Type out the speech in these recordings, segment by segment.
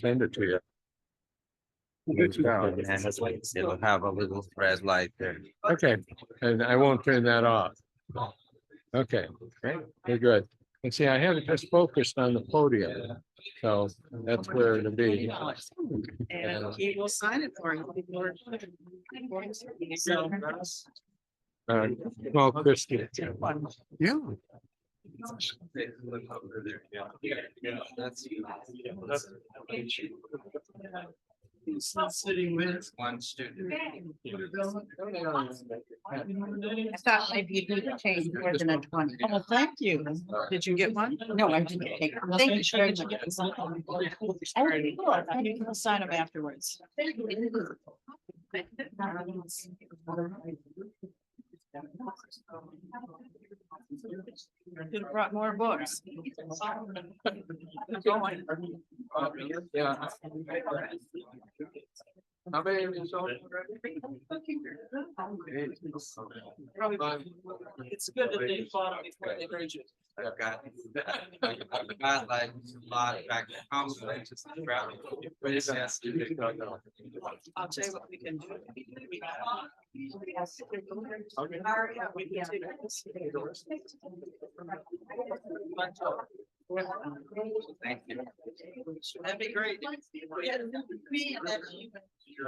send it to you. It'll have a little red light there. Okay, and I won't turn that off. Okay, very good. And see, I have it just focused on the podium, so that's where it'll be. And he will sign it for you before. So, Well, Christie. Yeah. He's not sitting with one student. I thought maybe you did change more than a 20. Oh, thank you. Did you get one? No, I didn't take it. Thank you very much. You can sign them afterwards. Could have brought more books. Yeah. How many of you It's good that they fought before they heard you. I've got like a lot of back home. I'll tell you what we can do. Thank you. That'd be great.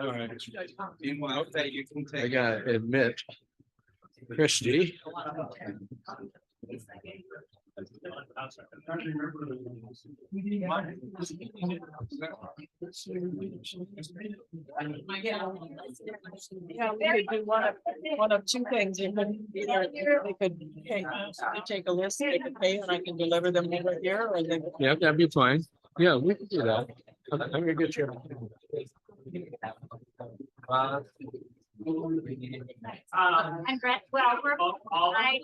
All right. Meanwhile, you can I take. gotta admit, Christie. Yeah, we could do one of two things. Either they could take a list, they could pay, and I can deliver them over here, or they. Yeah, that'd be fine. Yeah, we can do that. I'm gonna get you. I'm Brett. Well, we're I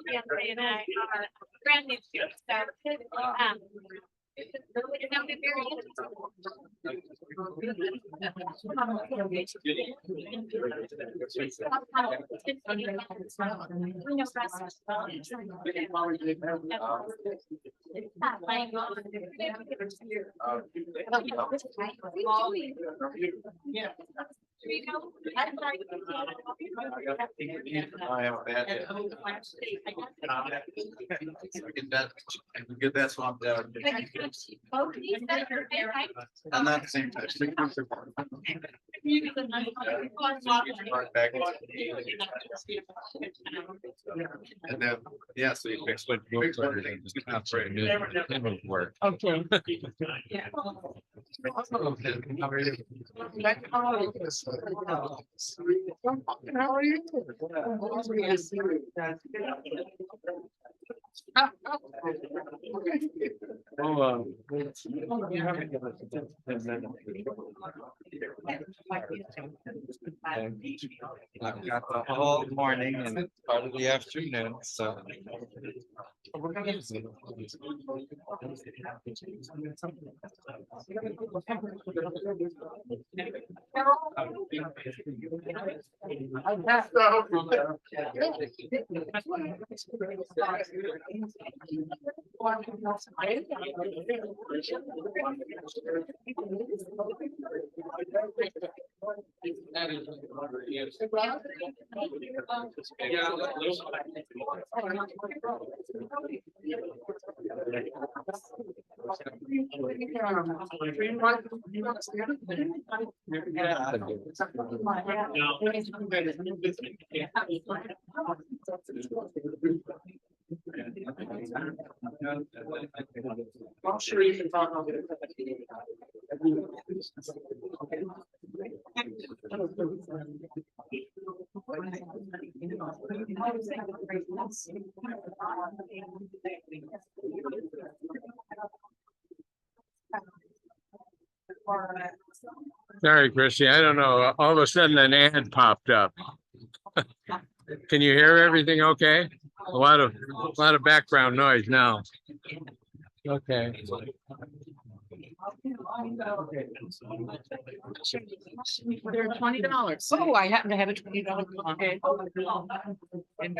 and I are brand new too. So it's gonna be very I have a bad day. Get that swamped out. I'm not the same type. And then, yeah, so you fix what you fix everything. Just concentrate. It would work. Okay. How are you? Oh, I've got the whole morning and part of the afternoon, so. I'm sure you can talk about it. sorry, Christy. I don't know. All of a sudden an ad popped up. Can you hear everything okay? A lot of background noise now. Okay. They're $20. Oh, I happen to have a $20. Okay. And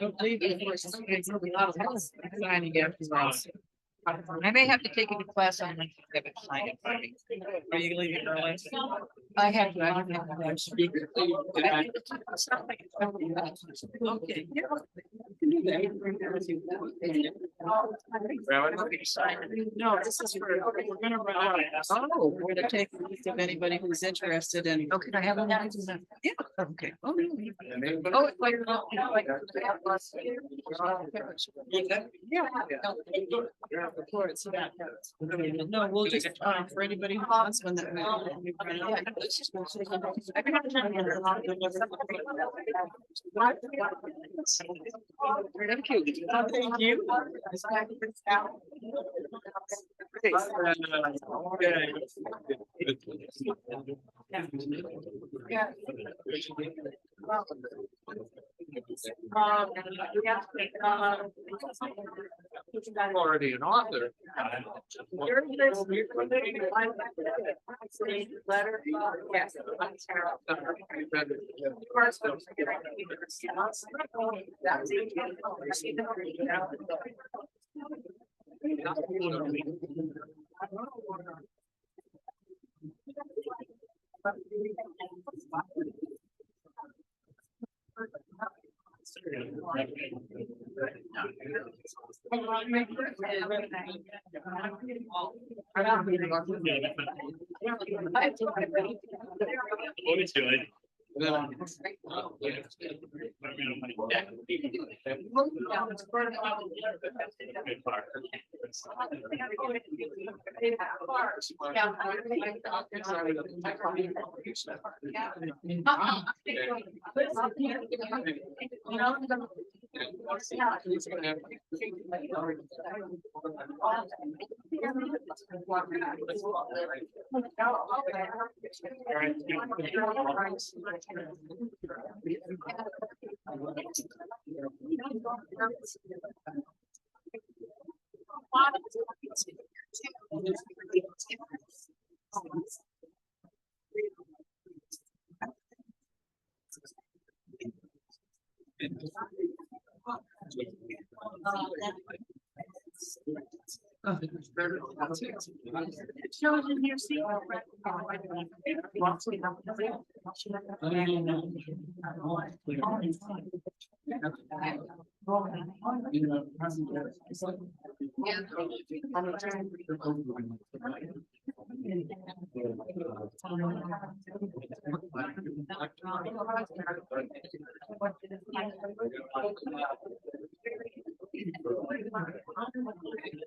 don't leave it for signing afterwards. I may have to take a class on my sign it. Are you leaving early? I have to. I have to speak. Okay. No, this is for, we're gonna run out. Oh, we're gonna take a list of anybody who's interested in. Okay, I have. Yeah, okay. Oh, really? Oh, it's like. Yeah. Before it's about. No, we'll just, for anybody who wants one that. Thank you. Thank you. I'm already an author. Letter. Yes.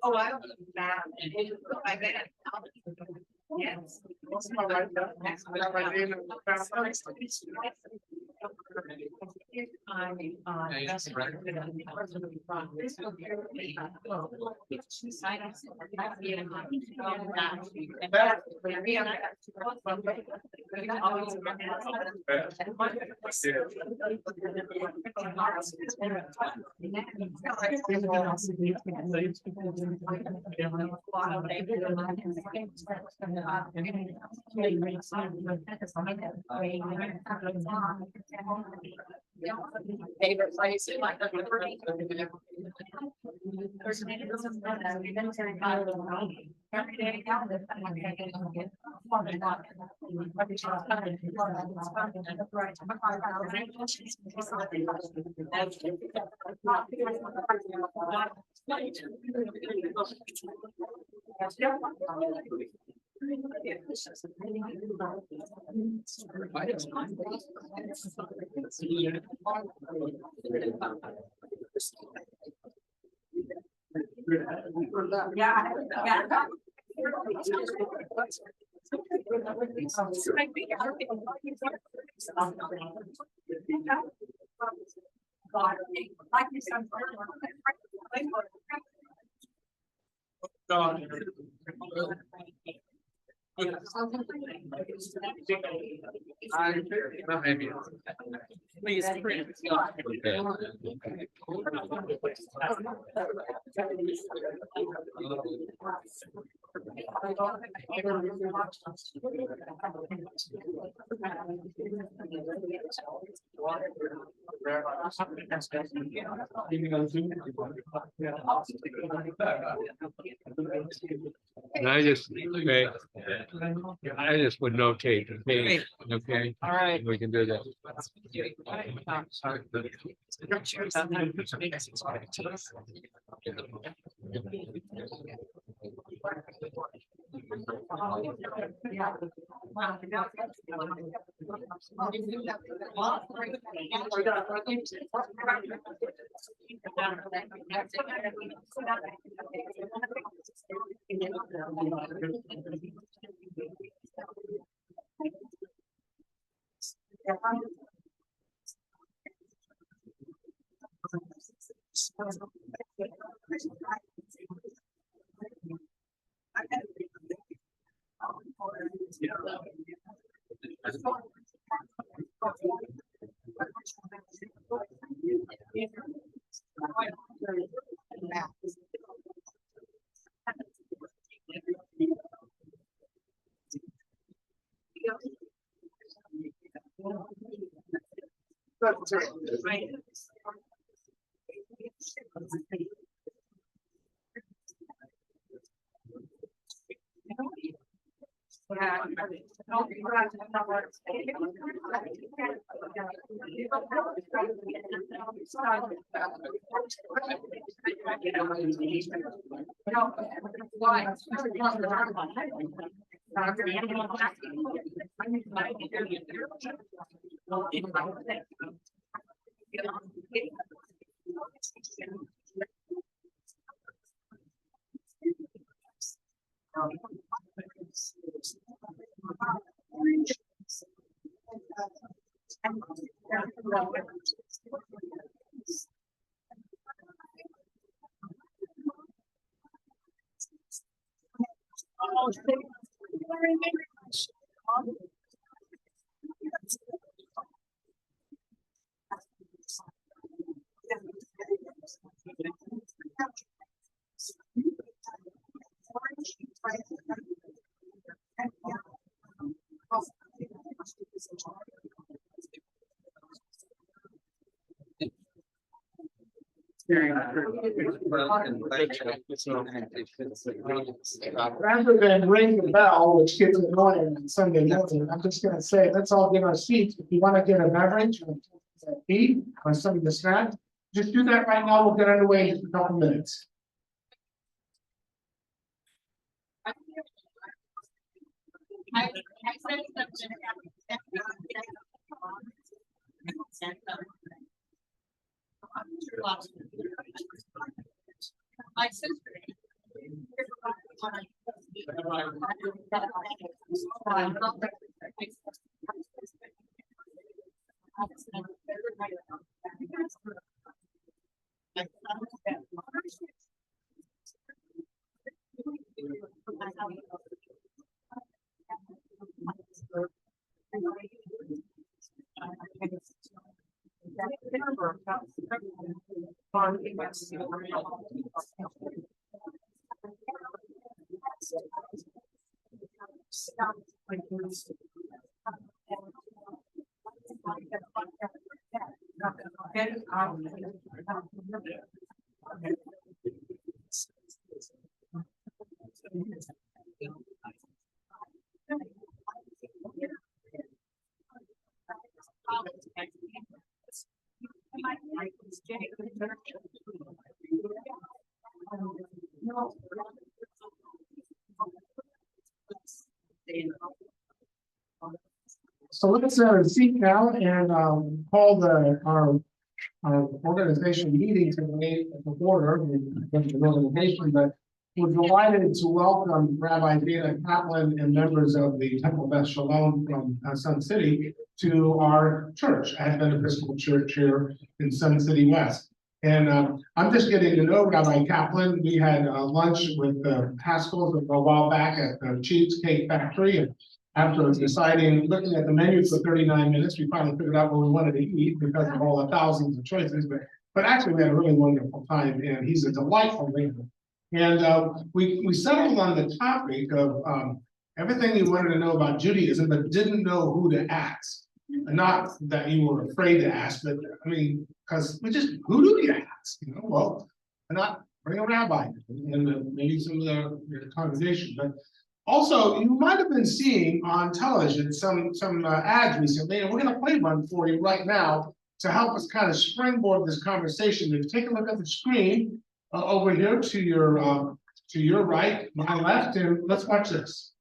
Oh, I don't know that. I bet. Yes. Favorite place. Maybe. Please print. And I just, okay, I just would notate the page, okay? All right. We can do that. Rather than ring the bell, which gets annoying on Sunday morning, I'm just gonna say, let's all get our seats. If you want to get a beverage or tea or something to snack, just do that right now. We'll get underway in just a couple minutes. My sister. So let's seek now and call our organization meeting today at the border, the organization, but we're delighted to welcome Rabbi Dana Kaplan and members of the Temple Beth Shalom from Sun City to our church, Advent Episcopal Church here in Sun City West. And I'm just getting to know Rabbi Kaplan. We had lunch with the Pascals a while back at the Cheesecake Factory. And after deciding, looking at the menu for 39 minutes, we finally figured out what we wanted to eat because of all the thousands of choices. But actually, we had a really wonderful time, and he's a delightful leader. And we settled on the topic of everything you wanted to know about Judaism, but didn't know who to ask. Not that you were afraid to ask, but I mean, because who do you ask? You know, well, why not bring a rabbi and maybe some of the congregation. But also, you might have been seeing on television some ads recently, and we're going to play one for you right now to help us kind of springboard this conversation. If you take a look at the screen over here to your right, my left, and let's watch this.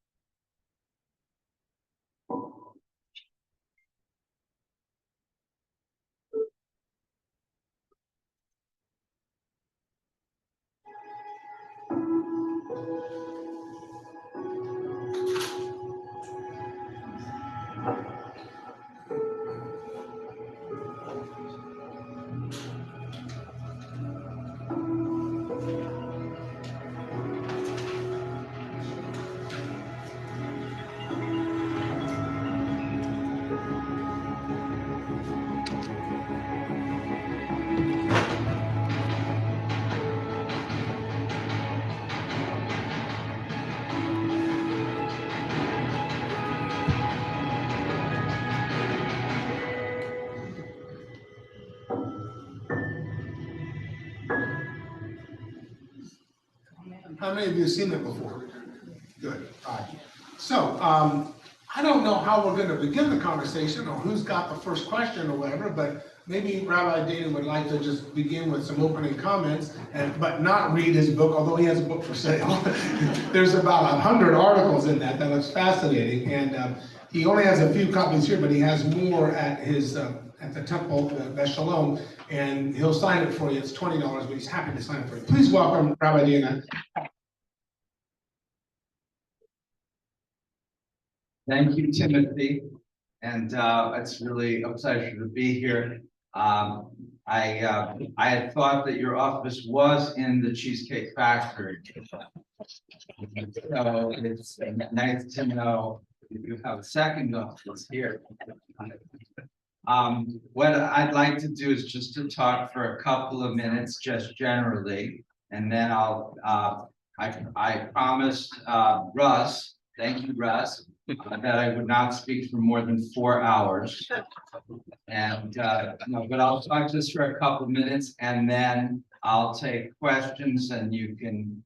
How many of you have seen it before? Good. All right. So I don't know how we're going to begin the conversation or who's got the first question or whatever, but maybe Rabbi Dana would like to just begin with some opening comments, but not read his book, although he has a book for sale. There's about 100 articles in that looks fascinating, and he only has a few copies here, but he has more at his at the temple, the Shalom, and he'll sign it for you. It's $20, but he's happy to sign it for you. Please welcome Rabbi Dana. Thank you, Timothy, and it's really a pleasure to be here. I had thought that your office was in the Cheesecake Factory, so it's nice to know you have a second office here. What I'd like to do is just to talk for a couple of minutes, just generally, and then I promised Russ, thank you, Russ, that I would not speak for more than 4 hours. And no, but I'll talk just for a couple of minutes, and then I'll take questions, and you can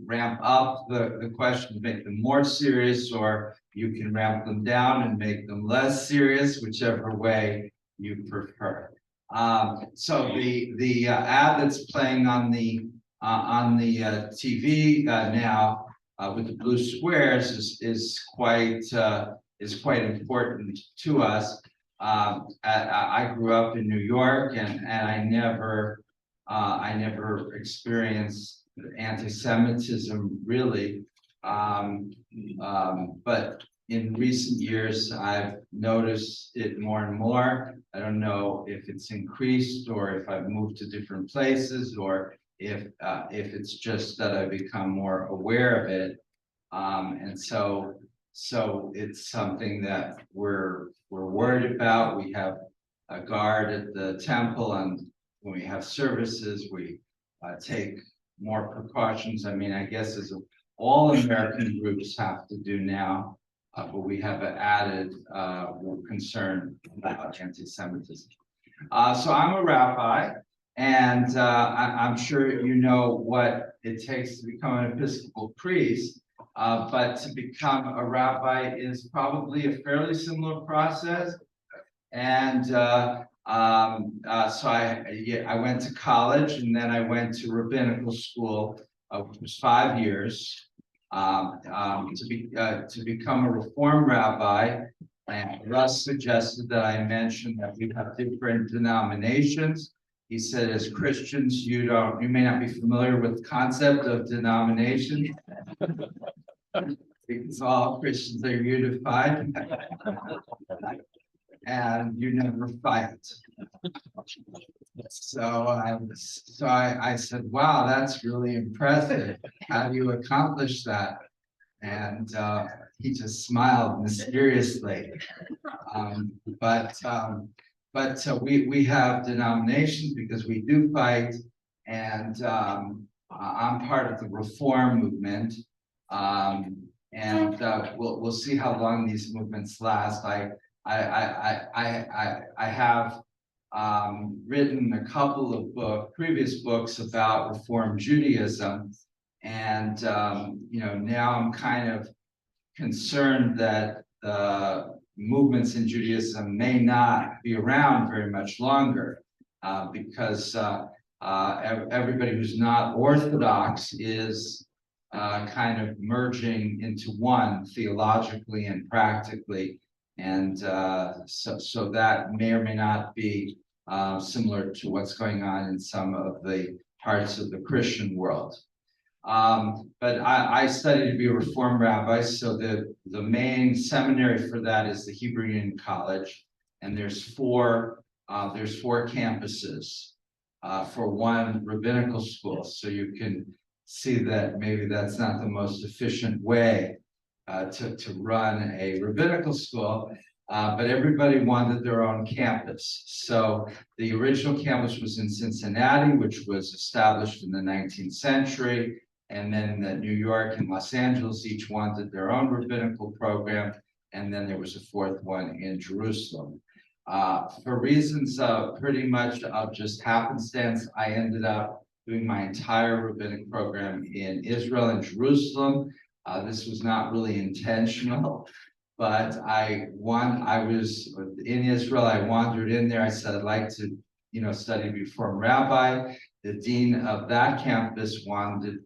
ramp up the questions, make them more serious, or you can ramp them down and make them less serious, whichever way you prefer. So the ad that's playing on the TV now with the blue squares is quite important to us. I grew up in New York, and I never experienced anti-Semitism really, but in recent years I've noticed it more and more. I don't know if it's increased or if I've moved to different places, or if it's just that I've become more aware of it, and so it's something that we're worried about. We have a guard at the temple, and when we have services, we take more precautions. I mean, I guess as all American groups have to do now, but we have an added concern about anti-Semitism. So I'm a rabbi, and I'm sure you know what it takes to become an Episcopal priest, but to become a rabbi is probably a fairly similar process. And so I went to college, and then I went to rabbinical school, which was 5 years, to become a Reformed rabbi. And Russ suggested that I mention that we have different denominations. He said, as Christians, you may not be familiar with the concept of denomination, because all Christians are unified, and you never fight. I said, wow, that's really impressive. How do you accomplish that? And he just smiled mysteriously. But we have denominations because we do fight, and I'm part of the Reform movement. And we'll see how long these movements last. I have written a couple of previous books about Reform Judaism, and now I'm kind of concerned that the movements in Judaism may not be around very much longer, because everybody who's not Orthodox is kind of merging into one theologically and practically, and so that may or may not be similar to what's going on in some of the parts of the Christian world. But I studied to be a Reform rabbi, so the main seminary for that is the Hebrew Union College, and there's four campuses for one rabbinical school. So you can see that maybe that's not the most efficient way to run a rabbinical school, but everybody wanted their own campus. So the original campus was in Cincinnati, which was established in the 19th century. And then New York and Los Angeles each wanted their own rabbinical program. And then there was a fourth one in Jerusalem. For reasons pretty much of just happenstance, I ended up doing my entire rabbinic program in Israel and Jerusalem. This was not really intentional, but I was in Israel. I wandered in there. I said, I'd like to, study to be Reform rabbi. The dean of that campus wanted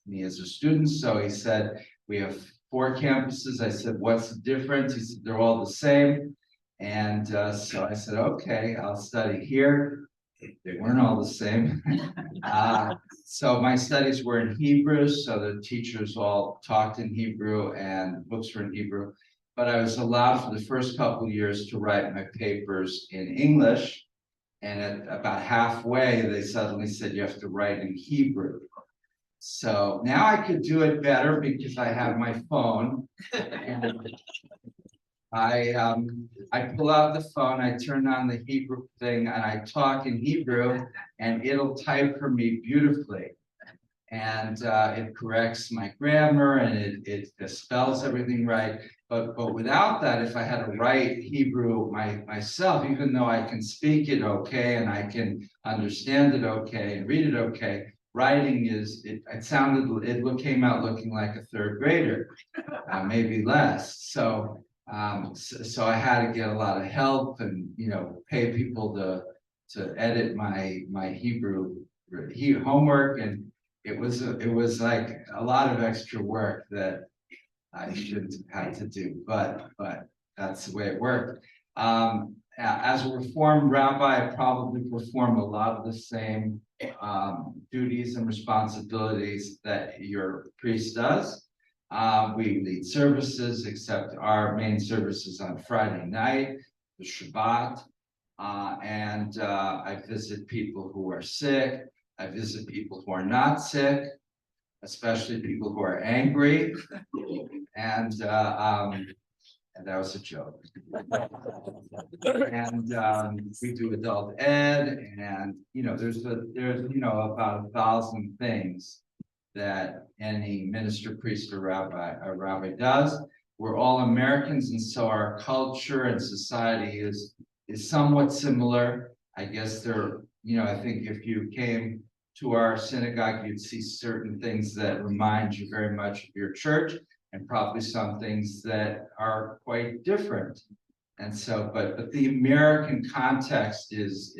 me as a student, so he said, we have 4 campuses. I said, what's the difference? He said, they're all the same. And so I said, okay, I'll study here. They weren't all the same. So my studies were in Hebrew, so the teachers all talked in Hebrew and books were in Hebrew. But I was allowed for the first couple of years to write my papers in English. And at about halfway, they suddenly said, you have to write in Hebrew. So now I could do it better because I have my phone. And I pull out the phone, I turn on the Hebrew thing, and I talk in Hebrew, and it'll type for me beautifully. And it corrects my grammar, and it spells everything right. But without that, if I had to write Hebrew myself, even though I can speak it okay and I can understand it okay and read it okay, writing it came out looking like a third grader, maybe less. So I had to get a lot of help and pay people to edit my Hebrew homework, and it was like a lot of extra work that I shouldn't have had to do, but that's the way it worked. As a Reform rabbi, I probably perform a lot of the same duties and responsibilities that your priest does. We lead services, except our main service is on Friday night, the Shabbat, and I visit people who are sick. I visit people who are not sick, especially people who are angry, and that was a joke. And we do adult ed, and there's about 1,000 things that any minister, priest, or rabbi does. We're all Americans, and so our culture and society is somewhat similar. I guess I think if you came to our synagogue, you'd see certain things that remind you very much of your church, and probably some things that are quite different. And so, but the American context is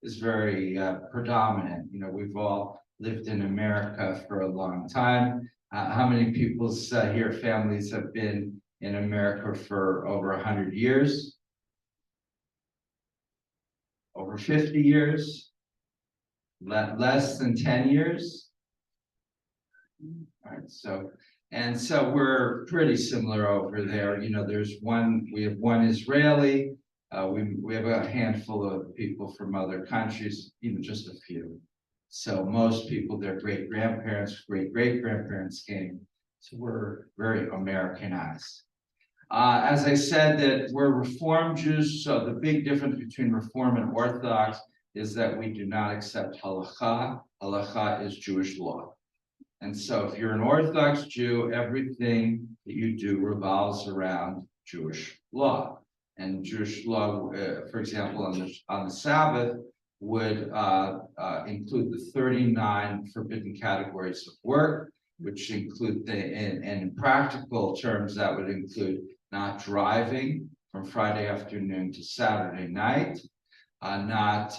very predominant. We've all lived in America for a long time. How many people's here families have been in America for over 100 years? Over 50 years? Less than 10 years? All right, so we're pretty similar over there. We have one Israeli, we have a handful of people from other countries, even just a few. So most people, their great grandparents, great great grandparents came. So we're very Americanized. As I said, that we're Reform Jews. So the big difference between Reform and Orthodox is that we do not accept halakha. Halakha is Jewish law. And so if you're an Orthodox Jew, everything that you do revolves around Jewish law. And Jewish law, for example, on the Sabbath, would include the 39 forbidden categories of work, which include and in practical terms, that would include not driving from Friday afternoon to Saturday night, not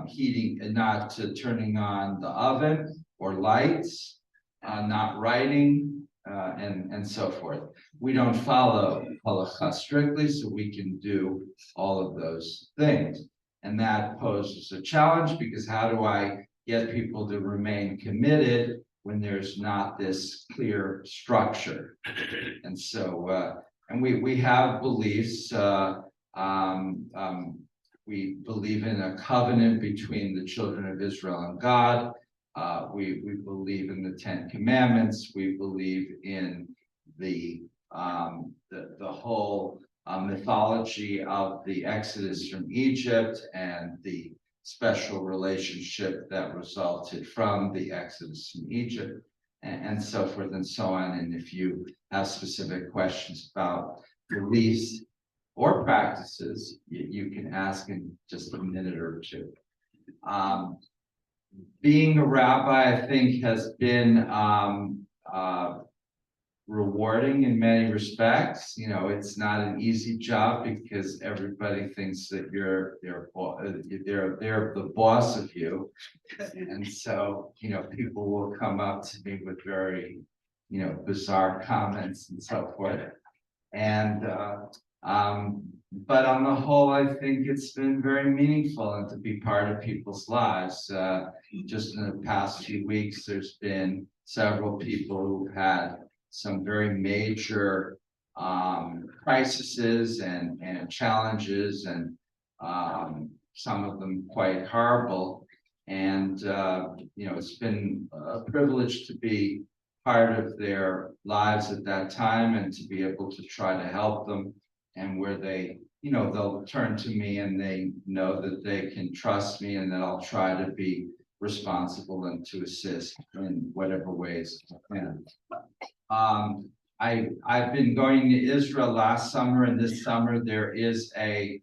heating, not turning on the oven or lights, not writing, and so forth. We don't follow halakha strictly, so we can do all of those things. And that poses a challenge, because how do I get people to remain committed when there's not this clear structure? And so, and we have beliefs. We believe in a covenant between the children of Israel and God. We believe in the 10 Commandments. We believe in the whole mythology of the Exodus from Egypt and the special relationship that resulted from the Exodus from Egypt, and so forth and so on. And if you have specific questions about beliefs or practices, you can ask in just a minute or two. Being a rabbi, I think, has been rewarding in many respects. You know, it's not an easy job, because everybody thinks that they're the boss of you, and so, you know, people will come up to me with very, you know, bizarre comments and so forth. And but on the whole, I think it's been very meaningful and to be part of people's lives. Just in the past few weeks, there's been several people who've had some very major crises and challenges, and some of them quite horrible. And you know, it's been a privilege to be part of their lives at that time, and to be able to try to help them. And where they, you know, they'll turn to me and they know that they can trust me, and that I'll try to be responsible and to assist in whatever ways I can. I've been going to Israel last summer, and this summer there is a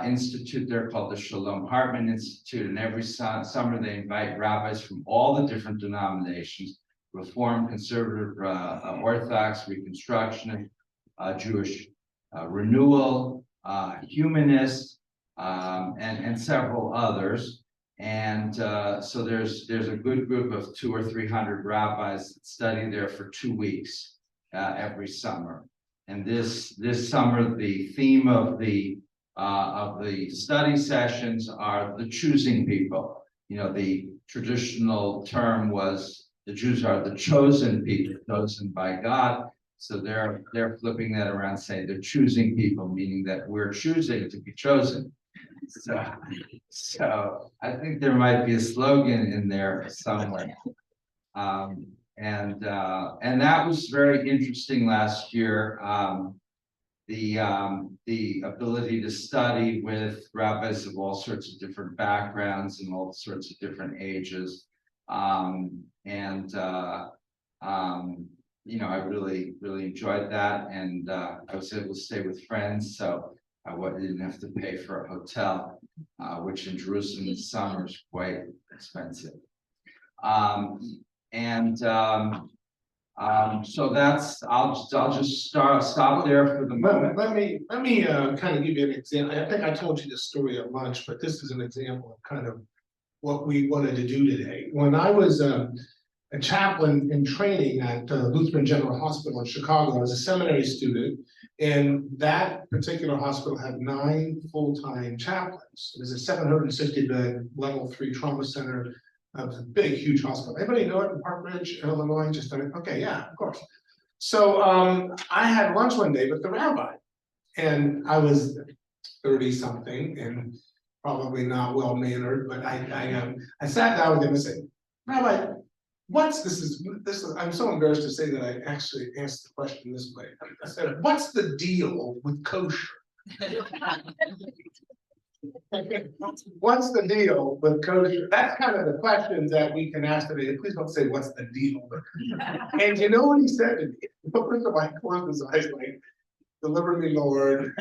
institute there called the Shalom Hartman Institute, and every summer they invite rabbis from all the different denominations: Reform, Conservative, Orthodox, Reconstructionist, Jewish Renewal, Humanist, and several others. And so there's a good group of 200 or 300 rabbis that study there for 2 weeks every summer. And this summer, the theme of the study sessions are the choosing people. You know, the traditional term was the Jews are the chosen people, chosen by God. So they're flipping that around, saying they're choosing people, meaning that we're choosing to be chosen. So I think there might be a slogan in there somewhere. And that was very interesting last year. The ability to study with rabbis of all sorts of different backgrounds and all sorts of different ages. You know, I really enjoyed that, and I was able to stay with friends, so I didn't have to pay for a hotel, which in Jerusalem in summer is quite expensive. So that's, I'll just stop there for the moment. Let me kind of give you an example. I think I told you this story at lunch, but this is an example of kind of what we wanted to do today. When I was a chaplain in training at Lutheran General Hospital in Chicago, I was a seminary student, and that particular hospital had 9 full-time chaplains. It was a 760-bed level 3 trauma center. It was a big, huge hospital. Anybody know it in Park Ridge, Illinois? Just okay, yeah, of course. So I had lunch one day with the rabbi, and I was 30-something and probably not well-mannered, but I sat down with him and said, Rabbi, I'm so embarrassed to say that I actually asked the question this way. I said, what's the deal with kosher? What's the deal with kosher? That's kind of the question that we can ask today. Please don't say what's the deal. And you know what he said to me? First of all, I closed his eyes like, deliver me, Lord.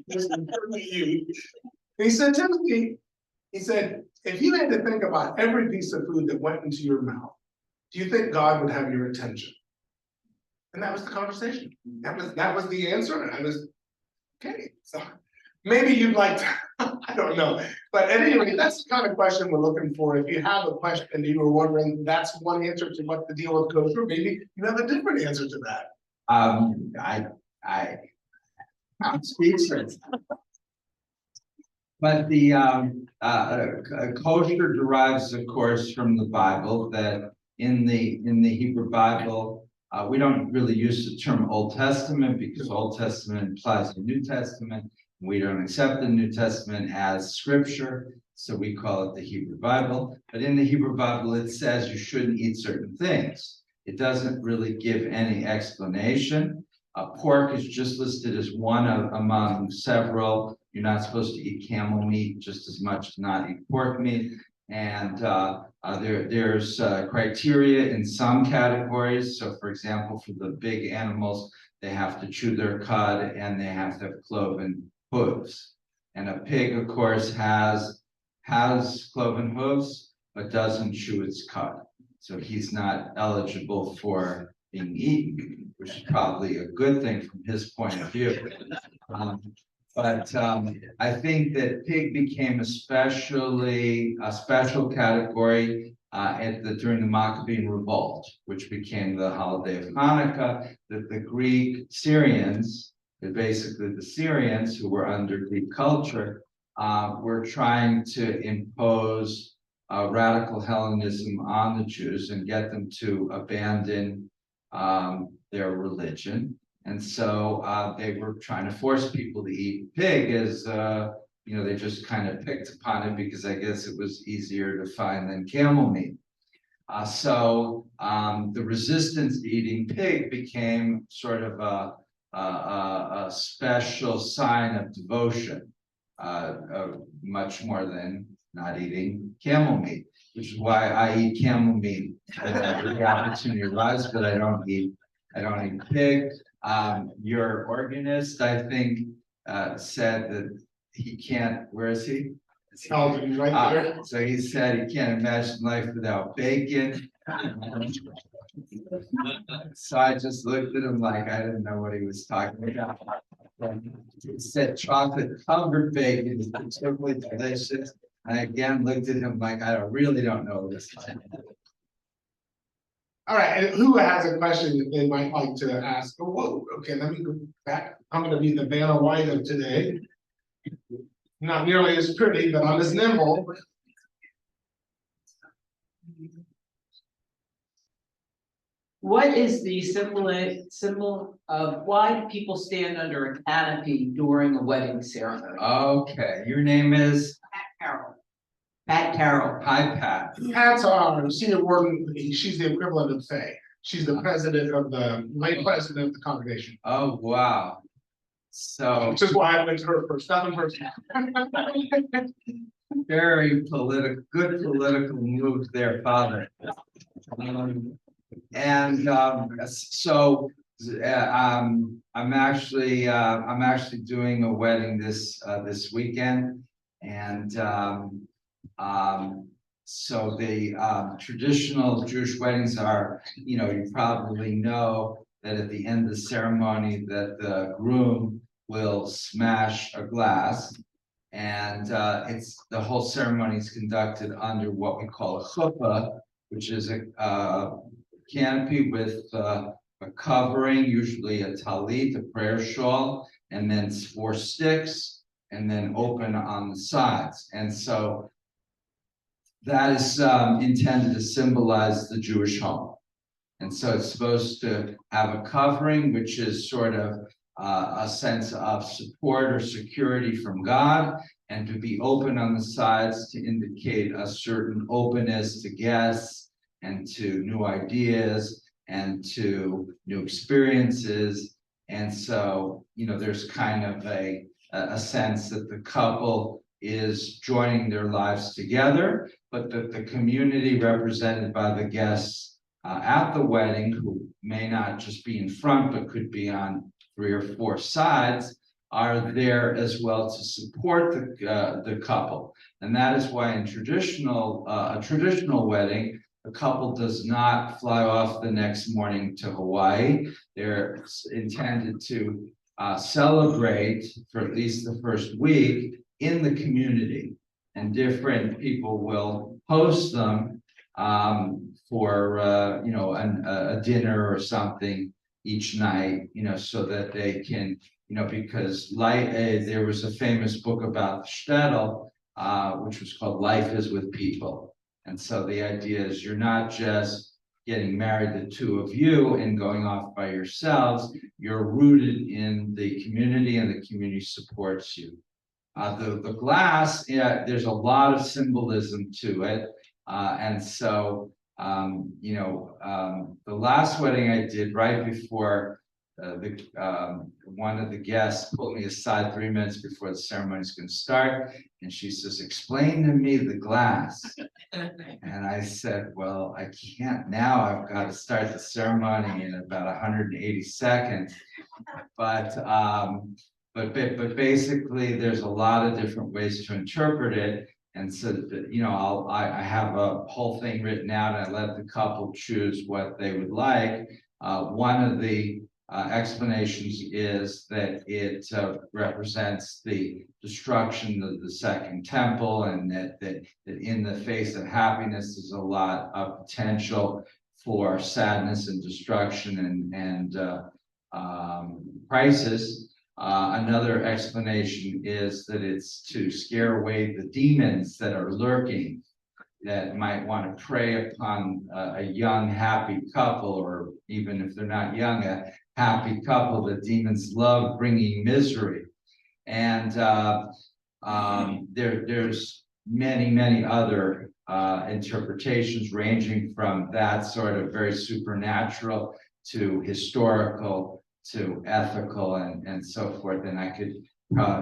Listen to you. He said, Timothy, he said, if you had to think about every piece of food that went into your mouth, do you think God would have your attention? And that was the conversation. That was the answer. And I was, okay, so maybe you'd like to, I don't know. But at any rate, that's the kind of question we're looking for. If you have a question and you were wondering, that's one answer to what the deal with kosher, maybe you have a different answer to that. I'm speechless. But the kosher derives, of course, from the Bible. That in the Hebrew Bible, we don't really use the term Old Testament because Old Testament implies the New Testament. We don't accept the New Testament as scripture, so we call it the Hebrew Bible. But in the Hebrew Bible, it says you shouldn't eat certain things. It doesn't really give any explanation. Pork is just listed as one among several. You're not supposed to eat camel meat just as much as not eat pork meat. And there's criteria in some categories. So for example, for the big animals, they have to chew their cud and they have to have cloven hooves. And a pig, of course, has cloven hooves, but doesn't chew its cud. So he's not eligible for being eaten, which is probably a good thing from his point of view. But I think that pig became a special category during the Maccabean Revolt, which became the holiday of Hanukkah. That the Greek Syrians, basically the Syrians who were under Greek culture, were trying to impose radical Hellenism on the Jews and get them to abandon their religion. And so they were trying to force people to eat pig as, they just kind of picked upon it because I guess it was easier to find than camel meat. So the resistance to eating pig became sort of a special sign of devotion, much more than not eating camel meat, which is why I eat camel meat whenever the opportunity arises, but I don't eat pig. Your organist, I think, said that he can't. Where is he? Oh, he's right there. So he said he can't imagine life without bacon. So I just looked at him like I didn't know what he was talking about. He said chocolate covered bacon is particularly delicious. I again looked at him like I really don't know what he's talking about. All right, and who has a question that they might like to ask? Oh, whoa, okay, let me go back. I'm gonna be the Vanna White of today. Not nearly as pretty, but I'm as nimble. What is the symbol of why do people stand under a canopy during a wedding ceremony? Okay, your name is Carol. Pat Carroll. Hi, Pat. Pat's our senior warden. She's the equivalent of Faye. She's the president of the late president of the congregation. Oh, wow. So Which is why I went to her first. That one first. very good political move there, Father. I'm actually doing a wedding this weekend, and so the traditional Jewish weddings are, you probably know that at the end of the ceremony that the groom will smash a glass, and the whole ceremony is conducted under what we call a chuppah, which is a canopy with a covering, usually a talit, a prayer shawl, and then 4 sticks, and then open on the sides. And so that is intended to symbolize the Jewish home. And so it's supposed to have a covering, which is sort of a sense of support or security from God, and to be open on the sides to indicate a certain openness to guests and to new ideas and to new experiences. And so, there's kind of a sense that the couple is joining their lives together, but that the community represented by the guests at the wedding, who may not just be in front, but could be on 3 or 4 sides, are there as well to support the couple. And that is why in a traditional wedding, the couple does not fly off the next morning to Hawaii. They're intended to celebrate for at least the first week in the community, and different people will host them for a dinner or something each night, so that they can, because there was a famous book about shtetl, which was called Life is with People. And so the idea is you're not just getting married, the two of you, and going off by yourselves. You're rooted in the community, and the community supports you. The glass, there's a lot of symbolism to it. And so, the last wedding I did right before one of the guests pulled me aside 3 minutes before the ceremony is going to start. And she says, "Explain to me the glass." And I said, "Well, I can't now. I've got to start the ceremony in about 180 seconds. But basically, there's a lot of different ways to interpret it. And so, I have a whole thing written out, and I let the couple choose what they would like. One of the explanations is that it represents the destruction of the Second Temple, and that in the face of happiness, there's a lot of potential for sadness and destruction and crisis. Another explanation is that it's to scare away the demons that are lurking, that might want to prey upon a young, happy couple, or even if they're not young, a happy couple. The demons love bringing misery. And there's many other interpretations, ranging from that sort of very supernatural to historical to ethical and so forth. And I could,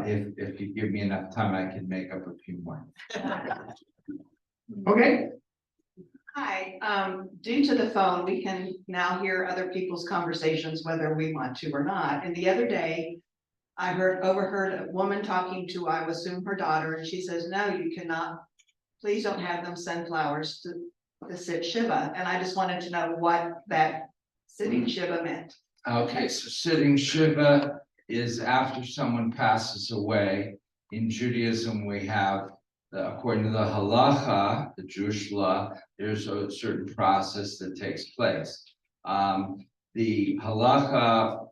if you give me enough time, I could make up a few more. Okay, Hi, due to the phone, we can now hear other people's conversations, whether we want to or not. And the other day, I overheard a woman talking to, I would assume, her daughter, and she says, "No, you cannot, please don't have them send flowers to sit Shiva." And I just wanted to know what that sitting Shiva meant. Okay, so sitting Shiva is after someone passes away. In Judaism, we have, according to the halacha, the Jewish law, there's a certain process that takes place. The halacha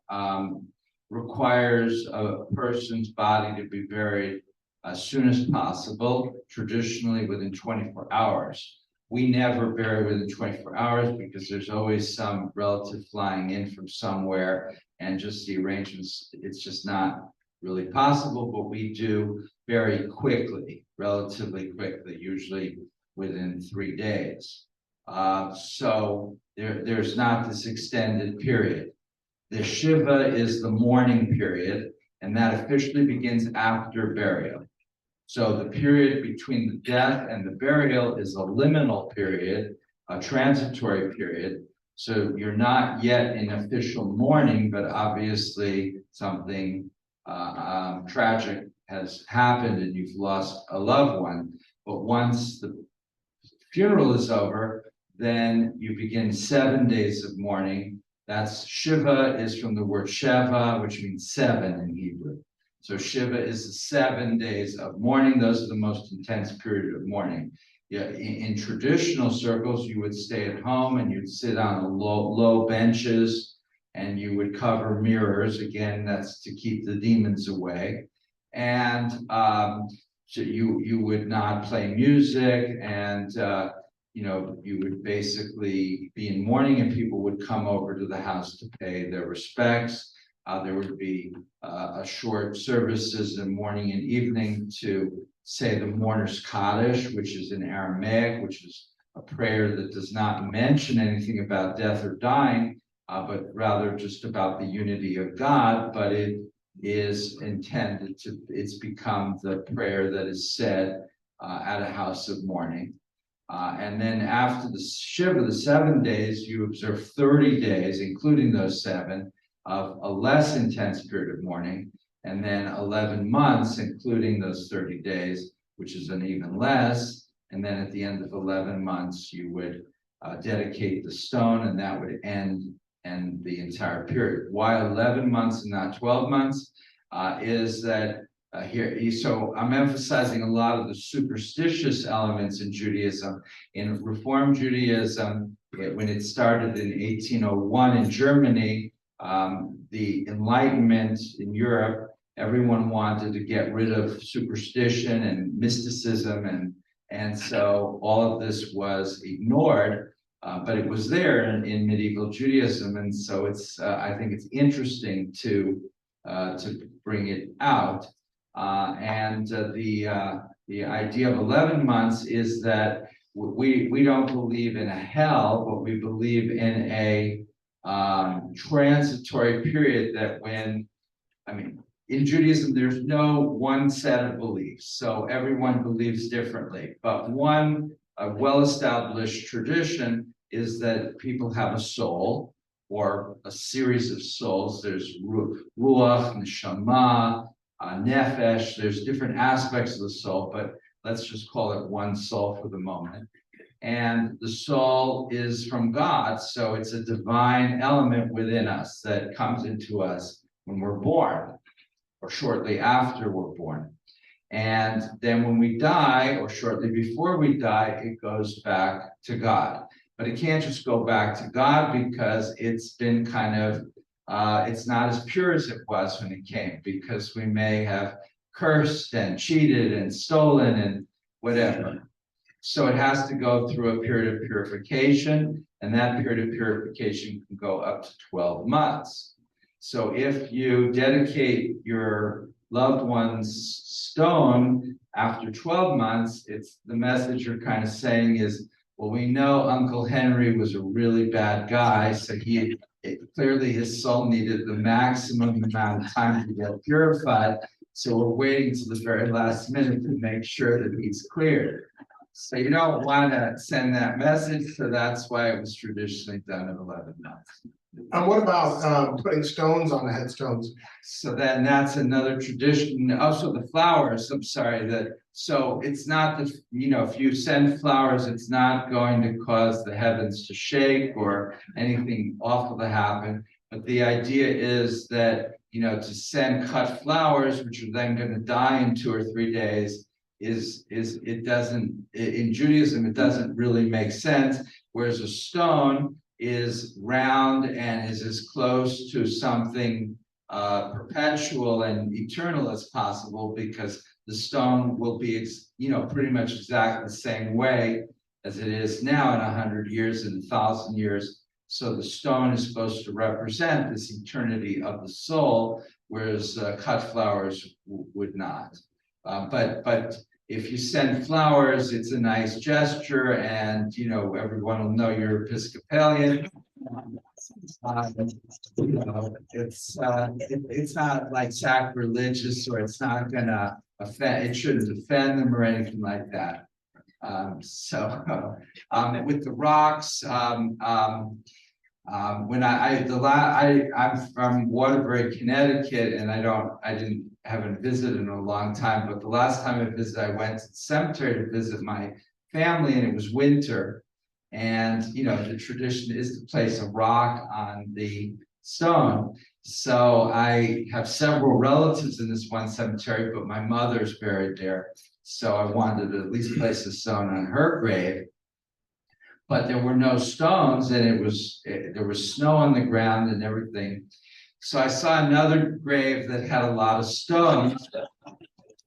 requires a person's body to be buried as soon as possible, traditionally within 24 hours. We never bury within 24 hours because there's always some relative flying in from somewhere, and just the arrangements, it's just not really possible, but we do very quickly, relatively quickly, usually within 3 days. So there's not this extended period. The Shiva is the mourning period, and that officially begins after burial. So the period between the death and the burial is a liminal period, a transitory period. So you're not yet in official mourning, but obviously something tragic has happened and you've lost a loved one. But once the funeral is over, then you begin 7 days of mourning. That's Shiva is from the word Sheva, which means 7 in Hebrew. So Shiva is the 7 days of mourning. Those are the most intense period of mourning. Yeah, in traditional circles, you would stay at home and you'd sit on low benches, and you would cover mirrors. Again, that's to keep the demons away. And so you would not play music, and you would basically be in mourning, and people would come over to the house to pay their respects. There would be a short services in morning and evening to say the mourner's Kaddish, which is in Aramaic, which is a prayer that does not mention anything about death or dying, but rather just about the unity of God. But it is intended to, it's become the prayer that is said at a house of mourning. And then after the Shiva, the 7 days, you observe 30 days, including those 7, of a less intense period of mourning, and then 11 months, including those 30 days, which is an even less. And then at the end of 11 months, you would dedicate the stone, and that would end the entire period. Why 11 months and not 12 months? Is that so I'm emphasizing a lot of the superstitious elements in Judaism. In Reform Judaism, when it started in 1801 in Germany, the Enlightenment in Europe, everyone wanted to get rid of superstition and mysticism, and so all of this was ignored, but it was there in medieval Judaism, and so it's I think it's interesting to bring it out. The idea of 11 months is that we don't believe in a hell, but we believe in a transitory period that in Judaism, there's no one set of beliefs, so everyone believes differently. But one well-established tradition is that people have a soul, or a series of souls. There's ruach, neshama, nefesh. There's different aspects of the soul, but let's just call it one soul for the moment. And the soul is from God, so it's a divine element within us that comes into us when we're born, or shortly after we're born. And then when we die, or shortly before we die, it goes back to God. But it can't just go back to God, because it's been kind of, it's not as pure as it was when it came, because we may have cursed and cheated and stolen and whatever. So it has to go through a period of purification, and that period of purification can go up to 12 months. So if you dedicate your loved one's stone after 12 months, it's the message you're kind of saying is, well, we know Uncle Henry was a really bad guy, so clearly his soul needed the maximum amount of time to get purified. So we're waiting to the very last minute to make sure that he's cleared. So you don't want to send that message, so that's why it was traditionally done at 11 months. And what about putting stones on the headstones? So then that's another tradition. Also the flowers, I'm sorry, so it's not that, if you send flowers, it's not going to cause the heavens to shake or anything awful to happen. But the idea is that, to send cut flowers, which are then going to die in 2 or 3 days, it doesn't, in Judaism, it doesn't really make sense. Whereas a stone is round and is as close to something perpetual and eternal as possible, because the stone will be, pretty much exactly the same way as it is now in 100 years and 1,000 years. So the stone is supposed to represent this eternity of the soul, whereas cut flowers would not. But if you send flowers, it's a nice gesture, and everyone will know you're Episcopalian. It's not like sacrilegious, or it's not gonna offend. It shouldn't offend them or anything like that. With the rocks, when I'm from Waterbury, Connecticut, and I haven't visited in a long time, but the last time I visited, I went to the cemetery to visit my family, and it was winter. And, the tradition is to place a rock on the stone. So I have several relatives in this one cemetery, but my mother's buried there. So I wanted to at least place a stone on her grave. But there were no stones, and there was snow on the ground and everything. So I saw another grave that had a lot of stones.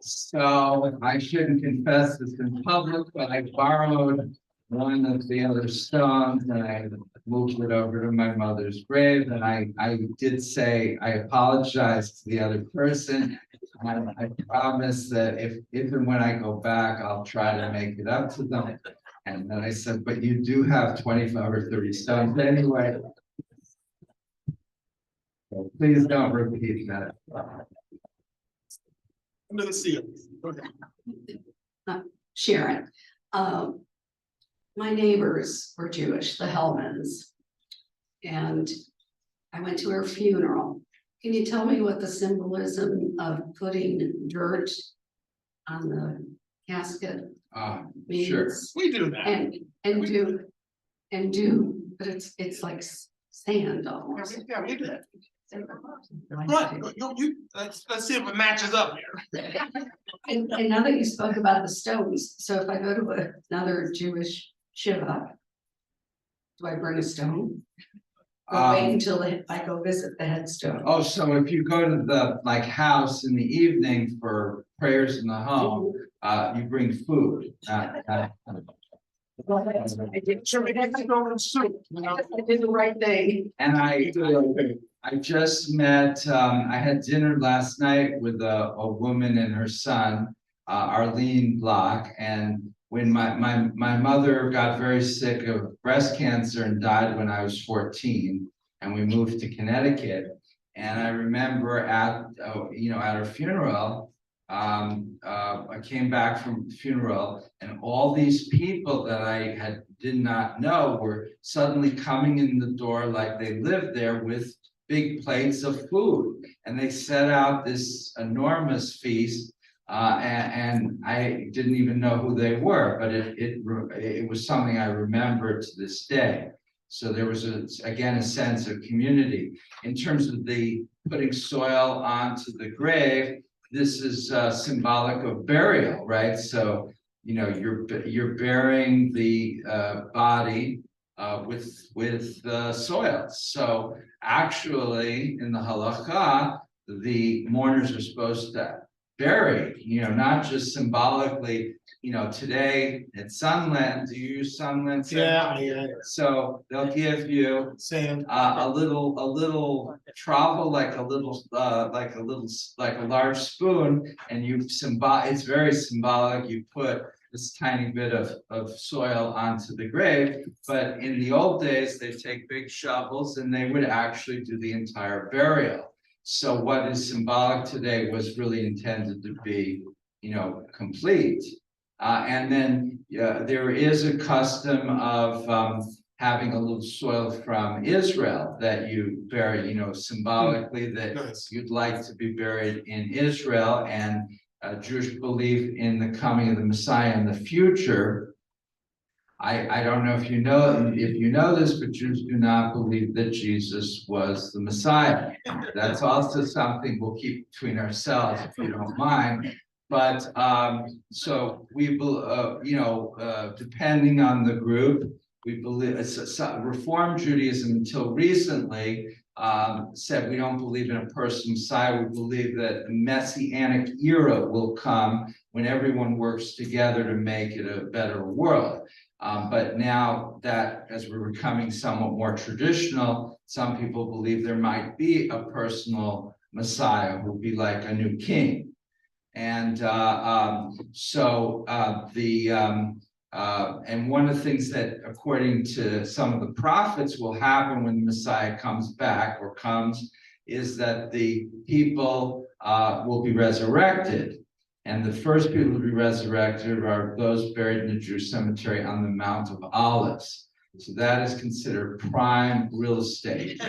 So I shouldn't confess this in public, but I borrowed one of the other stones, and I moved it over to my mother's grave, and I did say, I apologized to the other person. And I promised that if and when I go back, I'll try to make it up to them. And then I said, but you do have 25 or 30 stones anyway. So please don't repeat that. Under the seal. Go ahead. Sharon, my neighbors were Jewish, the Hellmans. And I went to her funeral. Can you tell me what the symbolism of putting dirt on the casket means? Sure. We do that. And do, but it's like sand Yeah, almost. we do that. Right, let's see if it matches up here. And now that you spoke about the stones, so if I go to another Jewish shiva, do I bring a stone? Or wait until I go visit the headstone? Oh, so if you go to the house in the evening for prayers in the home, you bring food. I did the right thing. And I just met, I had dinner last night with a woman and her son, Arlene Block. And when my mother got very sick of breast cancer and died when I was 14, and we moved to Connecticut. And I remember at her funeral, I came back from the funeral, and all these people that I did not know were suddenly coming in the door like they lived there with big plates of food. And they set out this enormous feast, and I didn't even know who they were, but it was something I remember to this day. So there was again a sense of community. In terms of the putting soil onto the grave, this is symbolic of burial, right? So you're burying the body with soil. So actually, in the halakha, the mourners are supposed to bury, not just symbolically. Today at Sunland, do you use Sunland? Yeah. So they'll give you Sand. a little trowel, like a large spoon, and it's very symbolic. You put this tiny bit of soil onto the grave, but in the old days, they take big shovels and they would actually do the entire burial. So what is symbolic today was really intended to be, complete. And then there is a custom of having a little soil from Israel that you bury, symbolically that Nice. you'd like to be buried in Israel, and Jewish belief in the coming of the Messiah in the future. I don't know if you know this, but Jews do not believe that Jesus was the Messiah. That's also something we'll keep between ourselves, if you don't mind. But so we, depending on the group, we believe Reform Judaism until recently said we don't believe in a person Messiah. We believe that the Messianic era will come when everyone works together to make it a better world. But now that as we're becoming somewhat more traditional, some people believe there might be a personal Messiah who would be like a new king. And and one of the things that, according to some of the prophets, will happen when the Messiah comes back or comes, is that the people will be resurrected. And the first people to be resurrected are those buried in the Jewish cemetery on the Mount of Olives. So that is considered prime real estate.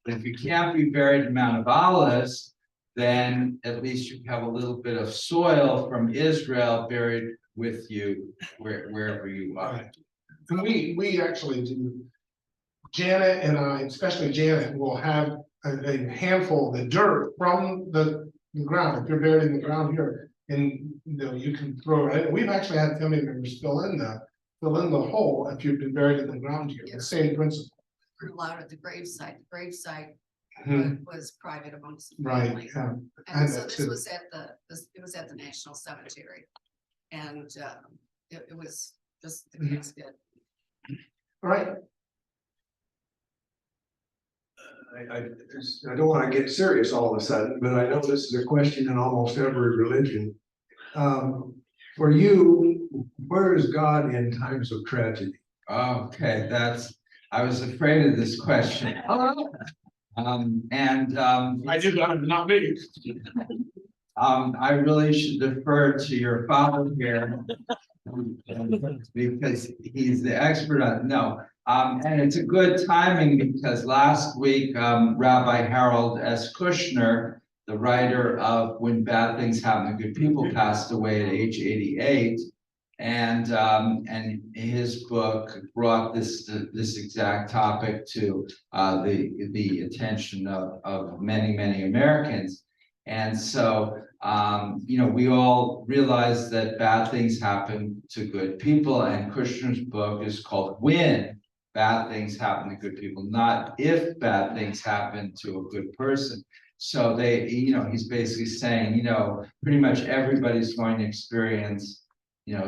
If you can't be buried in the Mount of Olives, then at least you have a little bit of soil from Israel buried with you wherever you are. Right. And we actually do. Janet and I, especially Janet, will have a handful of the dirt from the ground. If you're buried in the ground here, and you can throw it. We've actually had family members fill in the hole if you've been buried in the ground here. The same principle. We're allowed at the gravesite. The gravesite was private amongst the Right. family. Yeah. And so this was at the National Cemetery. And it was just the casket. All right. I don't want to get serious all of a sudden, but I know this is a question in almost every religion. For you, where is God in times of tragedy? Okay, I was afraid of this question. I did not me. I really should defer to your father here. Because he's the expert on, no. And it's a good timing because last week, Rabbi Harold S. Kushner, the writer of When Bad Things Happen to Good People, passed away at age 88. And his book brought this exact topic to the attention of many Americans. And so, we all realize that bad things happen to good people, and Kushner's book is called When Bad Things Happen to Good People, not if bad things happen to a good person. So he's basically saying, pretty much everybody's going to experience,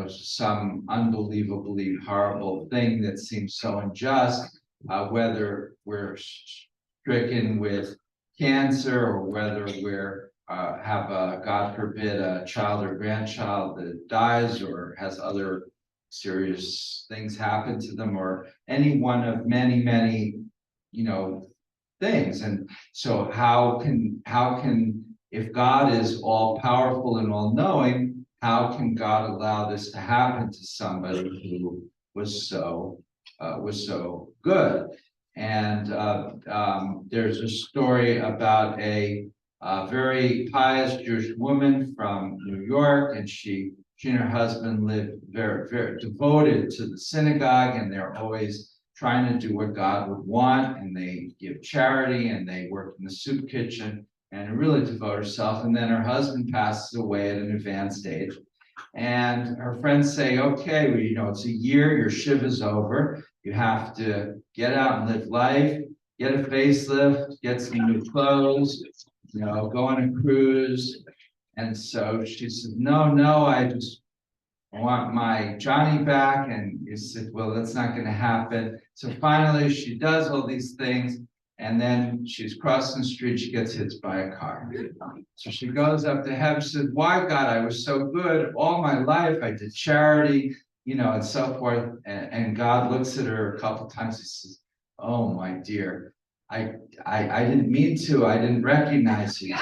some unbelievably horrible thing that seems so unjust, whether we're stricken with cancer or whether we're have God forbid, a child or grandchild that dies or has other serious things happen to them, or any one of many things. And so how can if God is all powerful and all knowing, how can God allow this to happen to somebody who was so good? And there's a story about a very pious Jewish woman from New York, and she and her husband lived very devoted to the synagogue, and they're always trying to do what God would want, and they give charity, and they work in the soup kitchen, and really devote herself. And then her husband passes away at an advanced age, and her friends say, okay, well, it's a year, your shiv is over, you have to get out and live life, get a facelift, get some new clothes, go on a cruise. And so she said, no, I just want my Johnny back. And he said, well, that's not going to happen. So finally she does all these things, and then she's crossing the street, she gets hit by a car. So she goes up to heaven, she said, why, God, I was so good all my life, I did charity, and so forth. And God looks at her a couple times, he says, oh, my dear, I didn't mean to, I didn't recognize you.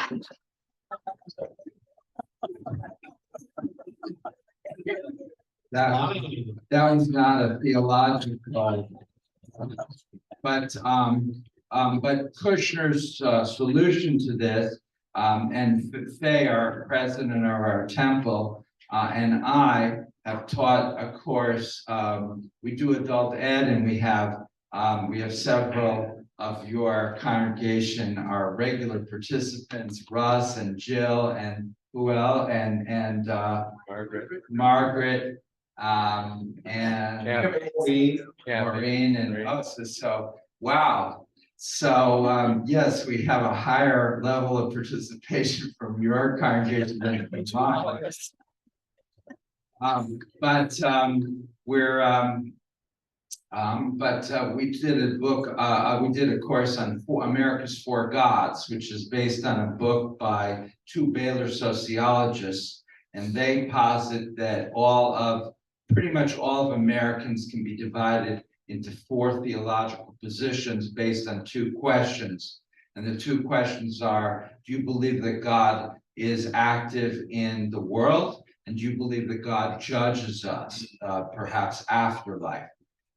That was not a theological, but Kushner's solution to this, and Faye, our president of our temple, and I have taught a course. We do adult ed, and we have several of your congregation are regular participants, Russ and Jill and who else, and Margaret, and Maureen and us. So wow. So yes, we have a higher level of participation from your congregation than from mine. We did a book, we did a course on America's Four Gods, which is based on a book by two Baylor sociologists, and they posit that pretty much all of Americans can be divided into four theological positions based on two questions. And the two questions are, do you believe that God is active in the world? And do you believe that God judges us, perhaps after life?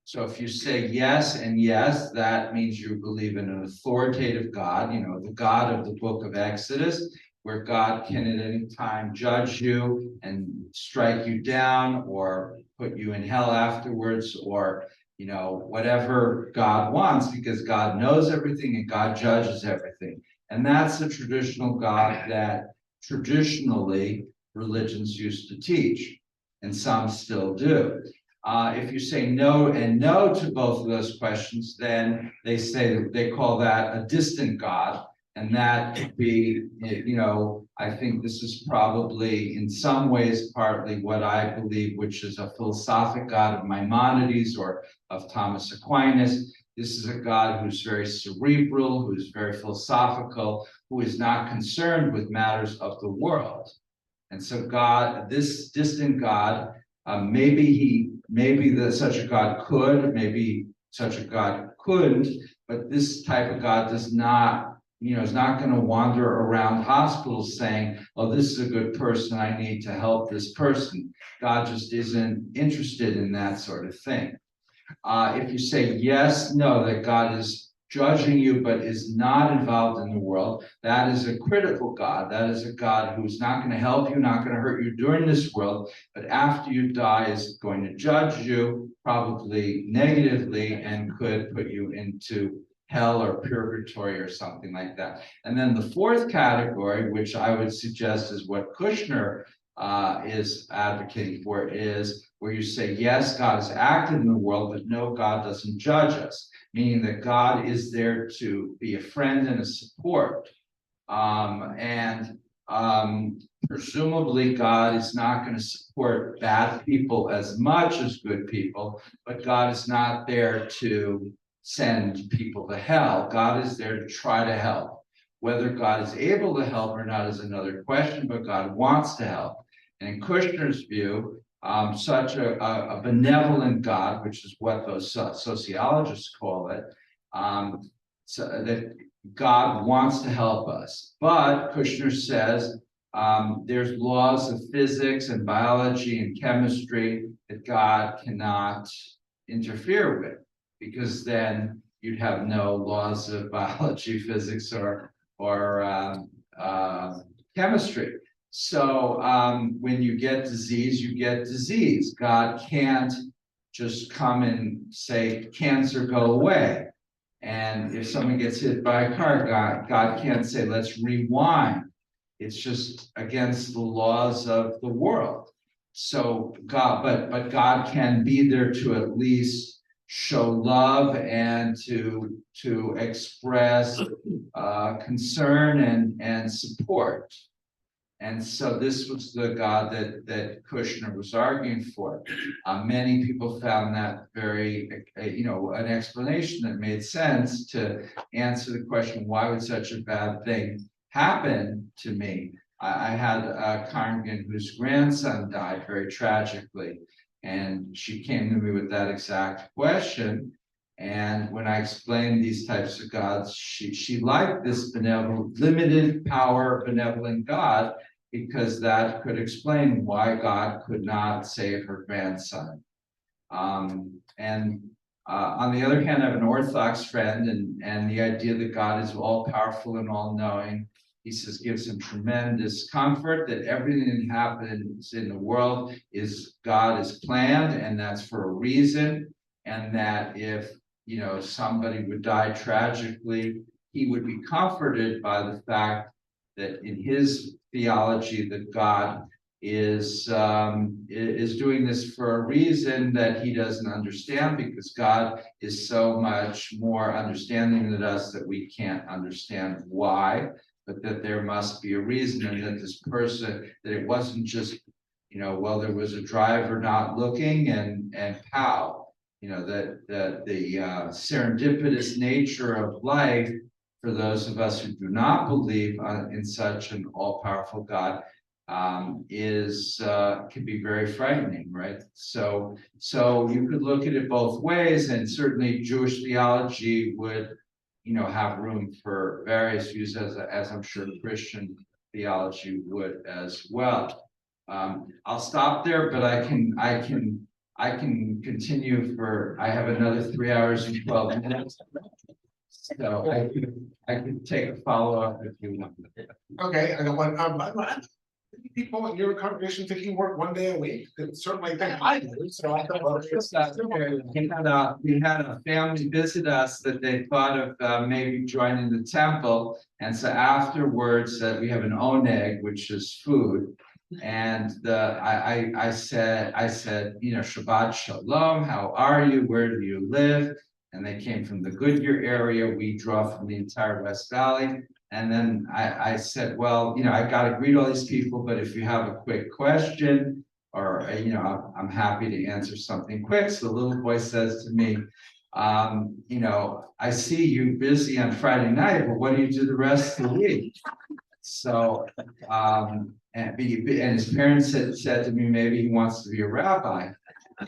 So if you say yes and yes, that means you believe in an authoritative God, the God of the book of Exodus, where God can at any time judge you and strike you down or put you in hell afterwards, or whatever God wants, because God knows everything and God judges everything. And that's the traditional God that traditionally religions used to teach, and some still do. If you say no and no to both of those questions, then they call that a distant God. And that could be, I think this is probably in some ways partly what I believe, which is a philosophic God of Maimonides or of Thomas Aquinas. This is a God who's very cerebral, who's very philosophical, who is not concerned with matters of the world. And so God, this distant God, maybe such a God could, maybe such a God couldn't, but this type of God does not, is not going to wander around hospitals saying, oh, this is a good person, I need to help this person. God just isn't interested in that sort of thing. If you say yes, no, that God is judging you but is not involved in the world, that is a critical God. That is a God who's not going to help you, not going to hurt you during this world, but after you die is going to judge you, probably negatively, and could put you into hell or purgatory or something like that. And then the fourth category, which I would suggest is what Kushner is advocating for, is where you say, yes, God is active in the world, but no, God doesn't judge us, meaning that God is there to be a friend and a support. Presumably God is not going to support bad people as much as good people, but God is not there to send people to hell. God is there to try to help. Whether God is able to help or not is another question, but God wants to help. And in Kushner's view, such a benevolent God, which is what those sociologists call it, so that God wants to help us. But Kushner says there's laws of physics and biology and chemistry that God cannot interfere with, because then you'd have no laws of biology, physics, or chemistry. So when you get disease, you get disease. God can't just come and say, cancer, go away. And if someone gets hit by a car, God can't say, let's rewind. It's just against the laws of the world. So but God can be there to at least show love and to express concern and support. And so this was the God that Kushner was arguing for. Many people found that very, an explanation that made sense to answer the question, why would such a bad thing happen to me? I had a congregant whose grandson died very tragically, and she came to me with that exact question. And when I explained these types of gods, she liked this benevolent, limited power, benevolent God, because that could explain why God could not save her grandson. On the other hand, I have an Orthodox friend, and the idea that God is all-powerful and all-knowing, he says, gives him tremendous comfort that everything that happens in the world God is planned, and that's for a reason, and that if somebody would die tragically, he would be comforted by the fact that in his theology that God is doing this for a reason that he doesn't understand, because God is so much more understanding than us that we can't understand why, but that there must be a reason, and that this person, that it wasn't just, well, there was a driver not looking and pow. That the serendipitous nature of life, for those of us who do not believe in such an all-powerful God, can be very frightening, right? So you could look at it both ways, and certainly Jewish theology would, have room for various views, as I'm sure Christian theology would as well. I'll stop there, but I can continue I have another 3 hours and 12 minutes. So I can take a follow-up if you want. Okay, I got one. People in your congregation think you work one day a week? Certainly think I do. So I thought, well, we had a family visit us that they thought of maybe joining the temple, and so afterwards we have an oneg, which is food. And I said, Shabbat Shalom, how are you? Where do you live? And they came from the Goodyear area. We draw from the entire West Valley. And then I said, well, I got to greet all these people, but if you have a quick question, or, I'm happy to answer something quick. So the little boy says to me, You know, I see you busy on Friday night, but what do you do the rest of the week? So, and his parents said to me, maybe he wants to be a rabbi.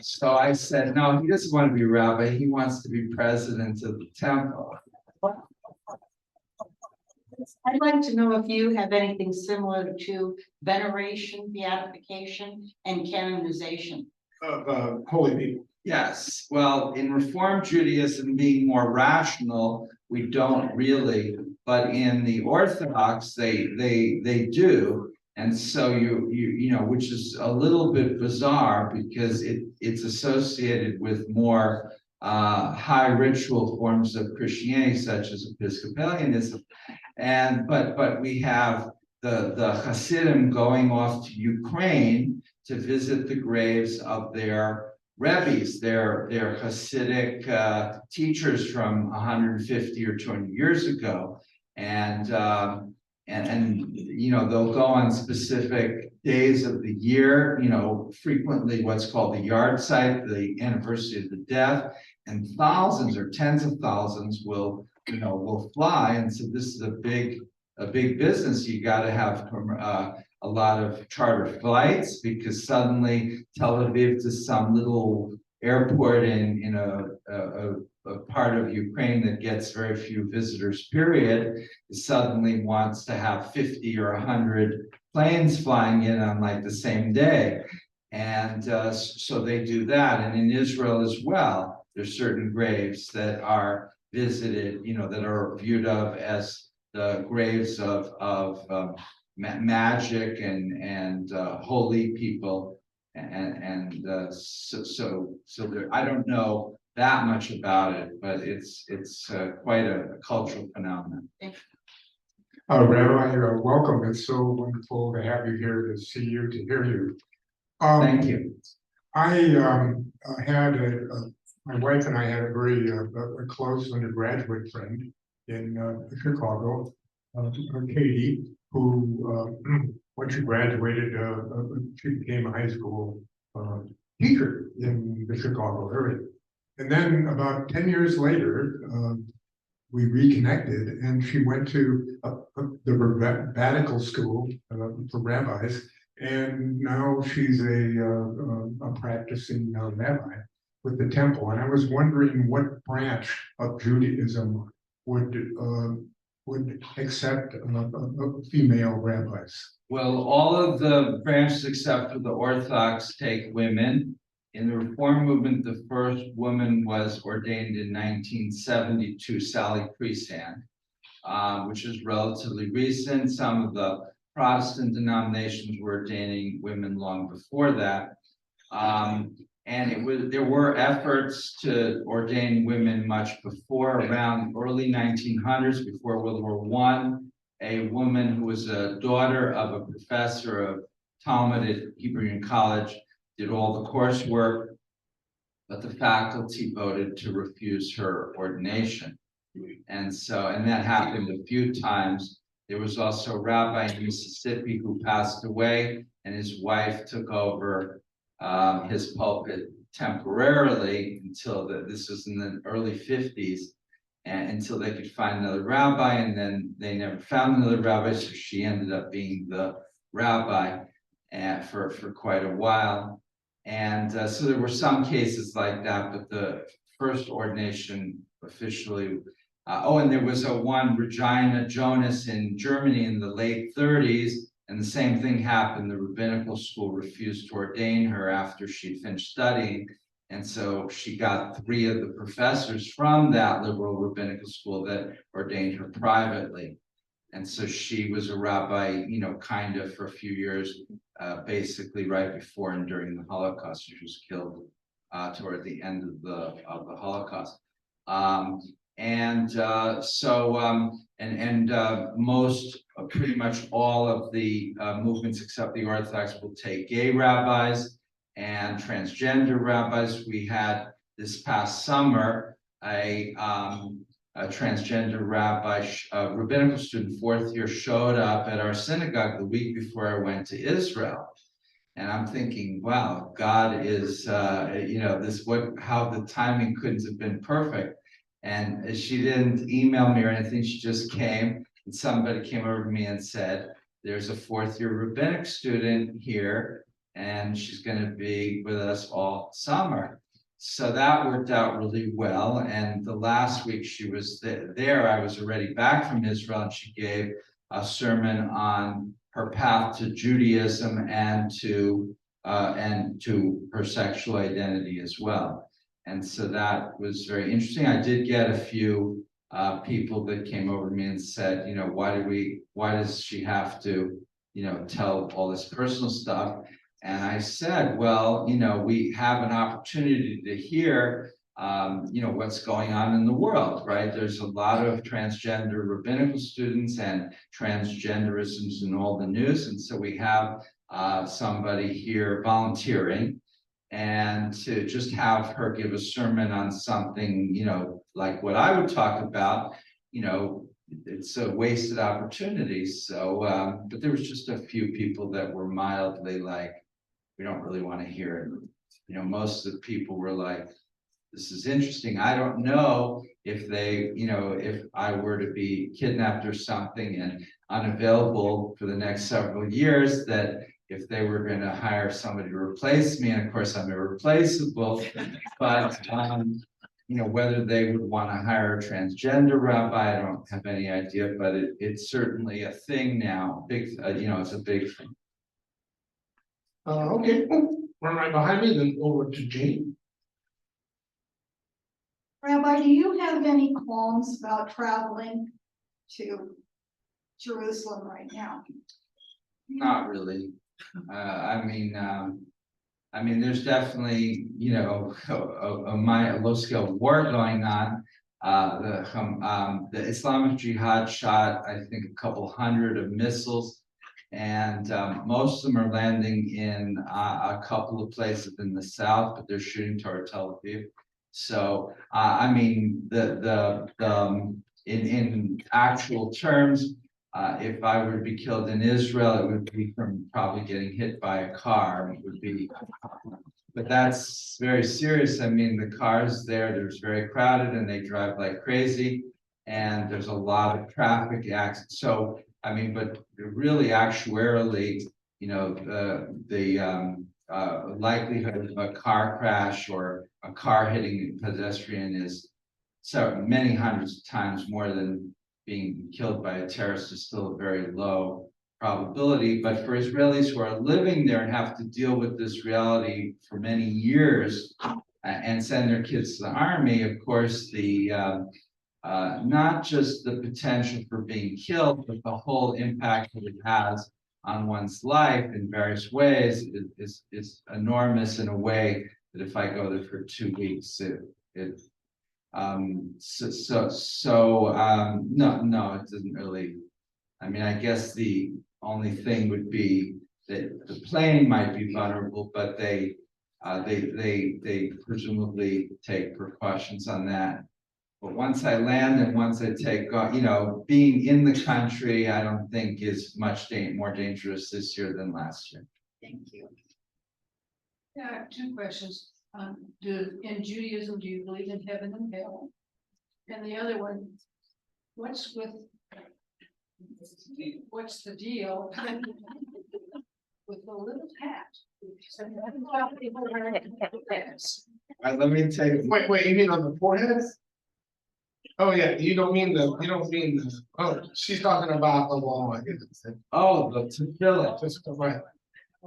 So I said, no, he doesn't want to be a rabbi. He wants to be president of the temple. I'd like to know if you have anything similar to veneration, beatification, and canonization. Of holy people. Yes, well, in Reform Judaism, being more rational, we don't really, but in the Orthodox, they do. And so you know, which is a little bit bizarre because it's associated with more high ritual forms of Christianity, such as Episcopalianism. And but we have the Hasidim going off to Ukraine to visit the graves of their Rebbes, their Hasidic teachers from 150 or 200 years ago, and you know, they'll go on specific days of the year, you know, frequently what's called the yard site, the anniversary of the death, and thousands or tens of thousands will fly. And so this is a big business. You got to have a lot of charter flights, because suddenly Tel Aviv to some little airport in a part of Ukraine that gets very few visitors, period, suddenly wants to have 50 or 100 planes flying in on like the same day. And so they do that. And in Israel as well, there's certain graves that are visited, you know, that are viewed of as the graves of magic and holy people, and so there, I don't know that much about it, but it's quite a cultural phenomenon. Rabbi, welcome. It's so wonderful to have you here, to see you, to hear you. Thank you. I had my wife and I had a very a close undergraduate friend in Chicago, Katie, who when she graduated, she became a high school teacher in the Chicago area. And then about 10 years later, we reconnected, and she went to the rabbinical school for rabbis, and now she's a practicing rabbi with the temple. And I was wondering what branch of Judaism would accept female rabbis. Well, all of the branches except for the Orthodox take women. In the Reform movement, the first woman was ordained in 1972, Sally Priesand, which is relatively recent. Some of the Protestant denominations were ordaining women long before that. And there were efforts to ordain women much before, around early 1900s, before World War I. A woman who was a daughter of a professor of Talmud at Hebrew Union College did all the coursework, but the faculty voted to refuse her ordination. And that happened a few times. There was also a rabbi in Mississippi who passed away, and his wife took over his pulpit temporarily until this was in the early 50s, and until they could find another rabbi, and then they never found another rabbi, so she ended up being the rabbi for quite a while. And so there were some cases like that, but the first ordination officially, and there was one Regina Jonas in Germany in the late 30s, and the same thing happened. The rabbinical school refused to ordain her after she finished studying. And so she got 3 of the professors from that liberal rabbinical school that ordained her privately. And so she was a rabbi, you know, kind of for a few years, basically right before and during the Holocaust. She was killed toward the end of the Holocaust. Most, pretty much all of the movements except the Orthodox will take gay rabbis and transgender rabbis. We had this past summer a transgender rabbi, a rabbinical student, 4th year, showed up at our synagogue the week before I went to Israel. And I'm thinking, wow, God is, how the timing couldn't have been perfect. And she didn't email me or anything, she just came, and somebody came over to me and said, there's a fourth-year rabbinic student here, and she's gonna be with us all summer. So that worked out really well, and the last week she was there, I was already back from Israel, and she gave a sermon on her path to Judaism and to her sexual identity as well. And so that was very interesting. I did get a few people that came over to me and said, why does she have to, tell all this personal stuff? And I said, well, we have an opportunity to hear, what's going on in the world, right? There's a lot of transgender rabbinical students, and transgenderism's in all the news. And so we have somebody here volunteering, and to just have her give a sermon on something, like what I would talk about, it's a wasted opportunity. So, but there was just a few people that were mildly like, we don't really want to hear it. Most of the people were like, this is interesting. I don't know if they, if I were to be kidnapped or something and unavailable for the next several years, that if they were going to hire somebody to replace me, and of course I'm irreplaceable, but whether they would want to hire a transgender rabbi, I don't have any idea, but it's certainly a thing now. Big, it's a big thing. Okay, run right behind me, then over to Jane. Rabbi, do you have any qualms about traveling to Jerusalem right now? Not really. I mean, there's definitely, a low-scale war going on. The Islamic Jihad shot, I think, a couple hundred of missiles, and most of them are landing in a couple of places in the south, but they're shooting toward Tel Aviv. So, I mean, in actual terms, if I were to be killed in Israel, it would be from probably getting hit by a car. It would be, but that's very serious. I mean, the cars there's very crowded and they drive like crazy, and there's a lot of traffic accidents. So, I mean, but really actuarially, the likelihood of a car crash or a car hitting a pedestrian is so many hundreds of times more than being killed by a terrorist is still a very low probability. But for Israelis who are living there and have to deal with this reality for many years and send their kids to the army, of course, the not just the potential for being killed, but the whole impact that it has on one's life in various ways is enormous, in a way that if I go there for 2 weeks, no, it doesn't really. I mean, I guess the only thing would be that the plane might be vulnerable, but they presumably take precautions on that. But once I land and once I take off, being in the country, I don't think is much more dangerous this year than last year. Thank you. Yeah, I have 2 questions. In Judaism, do you believe in heaven and hell? And the other one, what's the deal with the little hat? All right, let me take. Wait, you mean on the forehead? Oh, yeah, you don't mean oh, she's talking about the law. Oh, the tefillin. Right.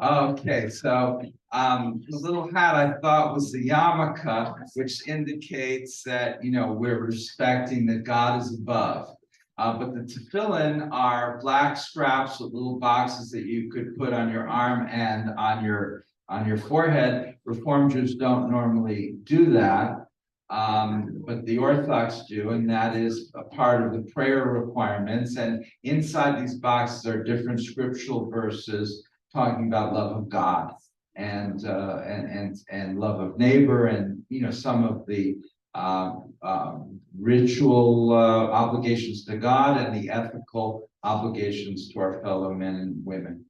Okay, so the little hat I thought was the yarmulke, which indicates that we're respecting that God is above. But the tefillin are black straps with little boxes that you could put on your arm and on your forehead. Reform Jews don't normally do that, but the Orthodox do, and that is a part of the prayer requirements. And inside these boxes are different scriptural verses talking about love of God and love of neighbor, and some of the ritual obligations to God and the ethical obligations to our fellow men and women.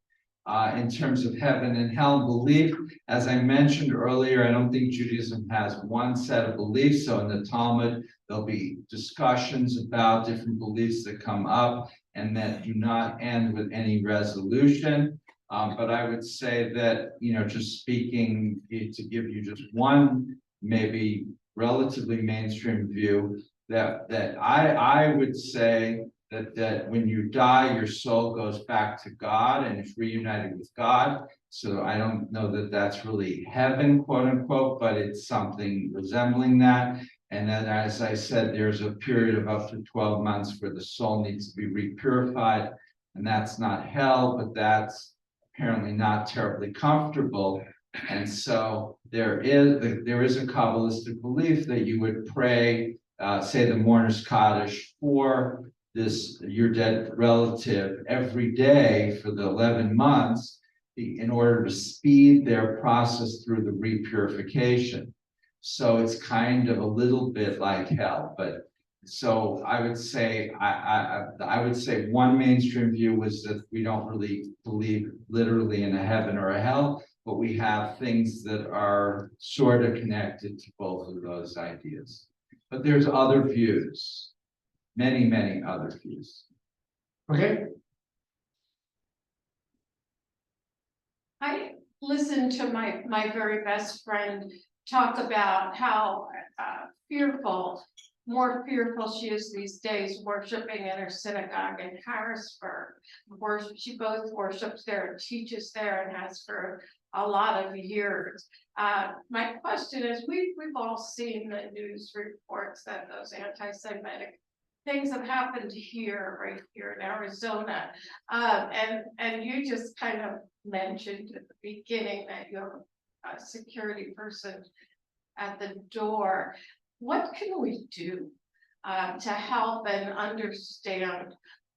in terms of heaven and hell belief. As I mentioned earlier, I don't think Judaism has one set of beliefs. So in the Talmud, there'll be discussions about different beliefs that come up and that do not end with any resolution. But I would say that, just speaking to give you just one maybe relatively mainstream view, that I would say that when you die, your soul goes back to God and is reunited with God. So I don't know that that's really heaven, quote unquote, but it's something resembling that. And then, as I said, there's a period of up to 12 months where the soul needs to be repurified, and that's not hell, but that's apparently not terribly comfortable. And so there is a Kabbalistic belief that you would pray, say the mourner's Kaddish for your dead relative every day for the 11 months in order to speed their process through the repurification. So it's kind of a little bit like hell, but so I would say I would say one mainstream view was that we don't really believe literally in a heaven or a hell, but we have things that are sort of connected to both of those ideas. But there's other views. Many other views. Okay, I listened to my very best friend talk about how more fearful she is these days worshiping in her synagogue in Harrisburg. She both worships there and teaches there and has for a lot of years. My question is, we've all seen the news reports that those anti-Semitic things have happened right here in Arizona. And you just kind of mentioned at the beginning that you have a security person at the door. What can we do to help and understand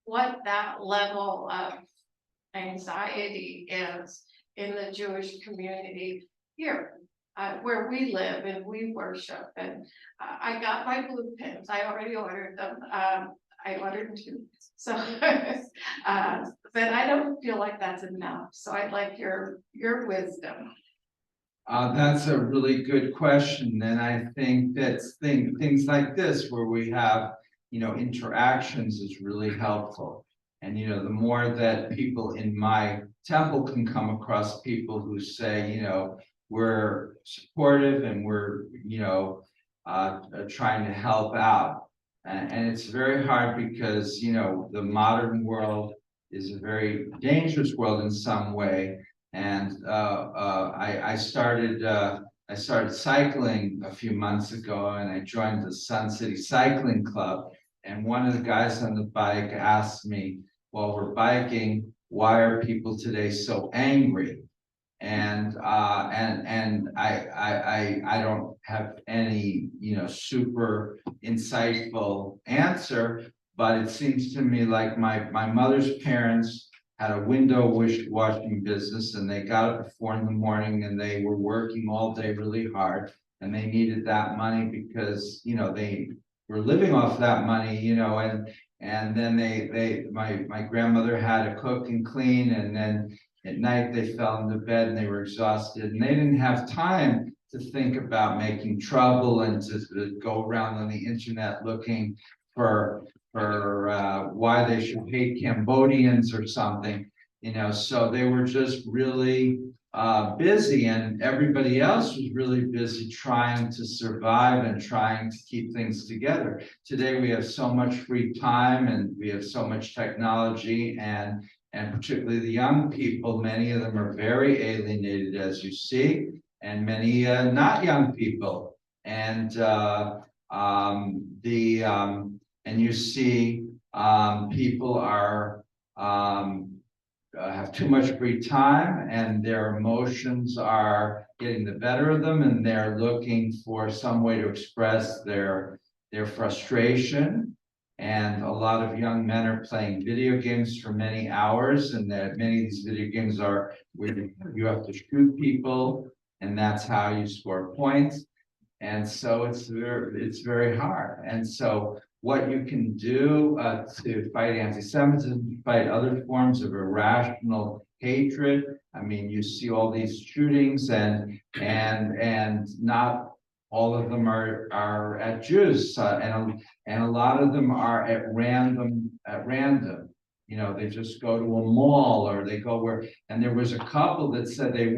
what that level of anxiety is in the Jewish community here? Where we live and we worship, and I got my blue pins. I already ordered them. I ordered 2, so but I don't feel like that's enough. So I'd like your wisdom. That's a really good question, and I think that things like this where we have interactions is really helpful. And the more that people in my temple can come across people who say, we're supportive and we're trying to help out, and it's very hard because the modern world is a very dangerous world in some way. And I started cycling a few months ago, and I joined the Sun City Cycling Club. And one of the guys on the bike asked me, while we're biking, why are people today so angry? And I don't have any super insightful answer, but it seems to me like my mother's parents had a window washing business, and they got up at 4 a.m. and they were working all day really hard, and they needed that money because they were living off that money, and then my grandmother had to cook and clean, and then at night they fell into bed and they were exhausted, and they didn't have time to think about making trouble and to go around on the internet looking for why they should hate Cambodians or something, so they were just really busy, and everybody else was really busy trying to survive and trying to keep things together. Today we have so much free time and we have so much technology, and particularly the young people, many of them are very alienated, as you see, and many not young people. And and you see people have too much free time, and their emotions are getting the better of them, and they're looking for some way to express their frustration. And a lot of young men are playing video games for many hours, and that many of these video games are where you have to shoot people, and that's how you score points. And so it's very hard. And so what you can do to fight anti-Semitism, fight other forms of irrational hatred. I mean, you see all these shootings, and not all of them are at Jews, and a lot of them are at random. You know, they just go to a mall, or they go where. And there was a couple that said there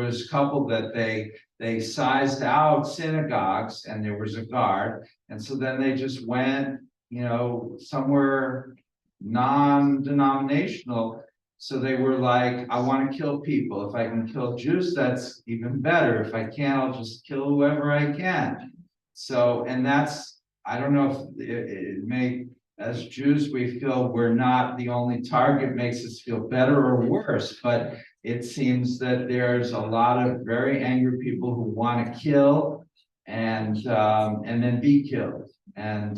was a couple that they sized out synagogues, and there was a guard, and so then they just went, you know, somewhere non-denominational. So they were like, I want to kill people. If I can kill Jews, that's even better. If I can't, I'll just kill whoever I can. So, and that's, I don't know if it may, as Jews, we feel we're not the only target, makes us feel better or worse, but it seems that there's a lot of very angry people who want to kill and then be killed. And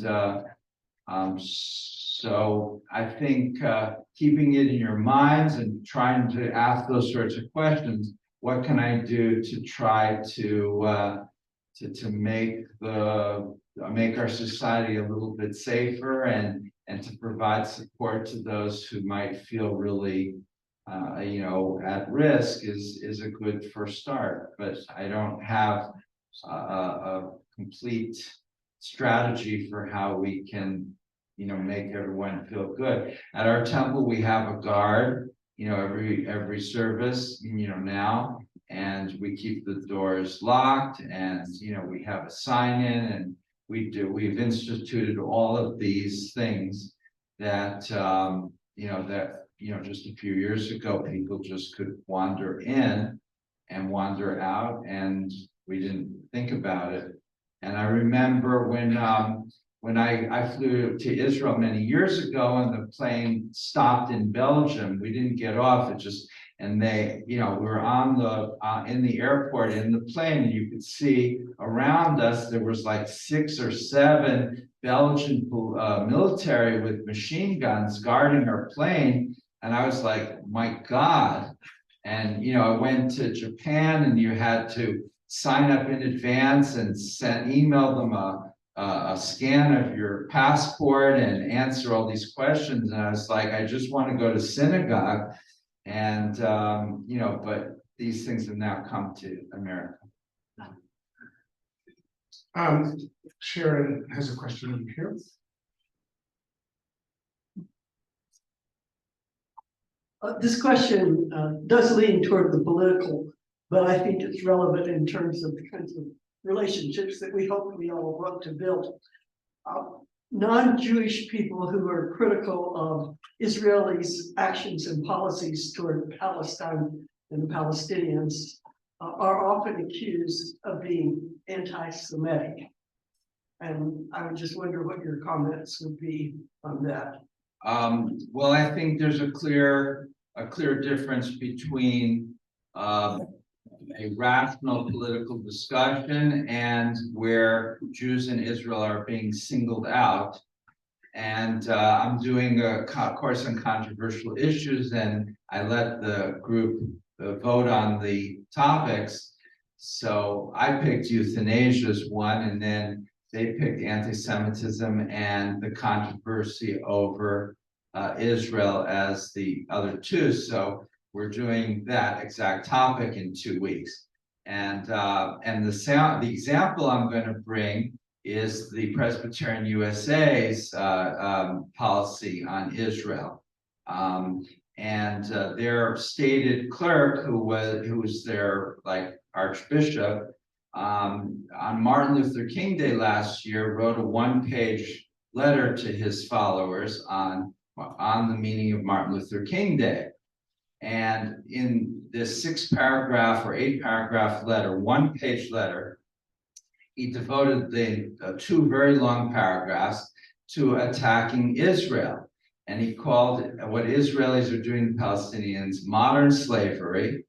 so I think keeping it in your minds and trying to ask those sorts of questions, what can I do to try to make our society a little bit safer, and to provide support to those who might feel really you know, at risk is a good first start. But I don't have a complete strategy for how we can, you know, make everyone feel good. At our temple, we have a guard, you know, every service, you know, now, and we keep the doors locked, and, you know, we have a sign in, and we've instituted all of these things that, you know, just a few years ago, people just could wander in and wander out, and we didn't think about it. And I remember when I flew to Israel many years ago, and the plane stopped in Belgium, we didn't get off. It just, and they, you know, we were on in the airport in the plane, and you could see around us there was like 6 or 7 Belgian military with machine guns guarding our plane. And I was like, my God. And, you know, I went to Japan, and you had to sign up in advance and email them a scan of your passport and answer all these questions. And I was like, I just want to go to synagogue. And, you know, but these things have now come to America. Sharon has a question over here. This question does lean toward the political, but I think it's relevant in terms of the kinds of relationships that we hope we all want to build. Non-Jewish people who are critical of Israelis' actions and policies toward Palestine and the Palestinians are often accused of being anti-Semitic. And I would just wonder what your comments would be on that. Well, I think there's a clear difference between a rational political discussion and where Jews in Israel are being singled out. And I'm doing a course on controversial issues, and I let the group vote on the topics. So I picked euthanasia as one, and then they picked anti-Semitism and the controversy over Israel as the other two. So we're doing that exact topic in 2 weeks. And the example I'm going to bring is the Presbyterian USA's policy on Israel. And their stated clerk, who was their like archbishop, on Martin Luther King Day last year, wrote a 1-page letter to his followers on the meaning of Martin Luther King Day. And in this 6-paragraph or 8-paragraph letter, 1-page letter, he devoted the 2 very long paragraphs to attacking Israel. And he called what Israelis are doing to Palestinians modern slavery.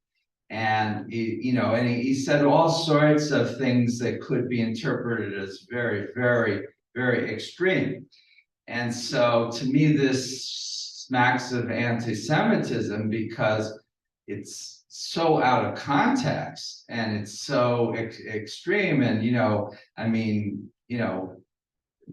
And he said all sorts of things that could be interpreted as very, very, very extreme. And so to me, this smacks of anti-Semitism because it's so out of context and it's so extreme. And,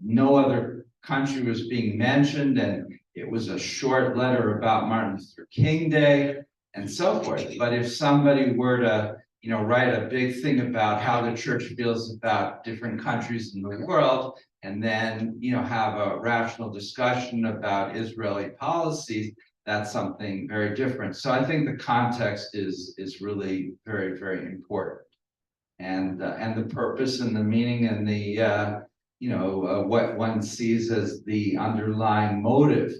no other country was being mentioned, and it was a short letter about Martin Luther King Day and so forth. But if somebody were to, write a big thing about how the church feels about different countries in the world, and then, have a rational discussion about Israeli policies, that's something very different. So I think the context is really very, very important. And the purpose and the meaning and the, what one sees as the underlying motive.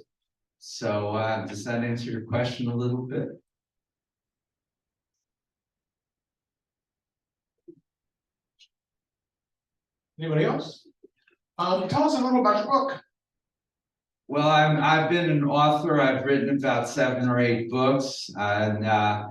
So does that answer your question a little bit? Anybody else? Tell us a little about your book. Well, I've been an author. I've written about 7 or 8 books, and I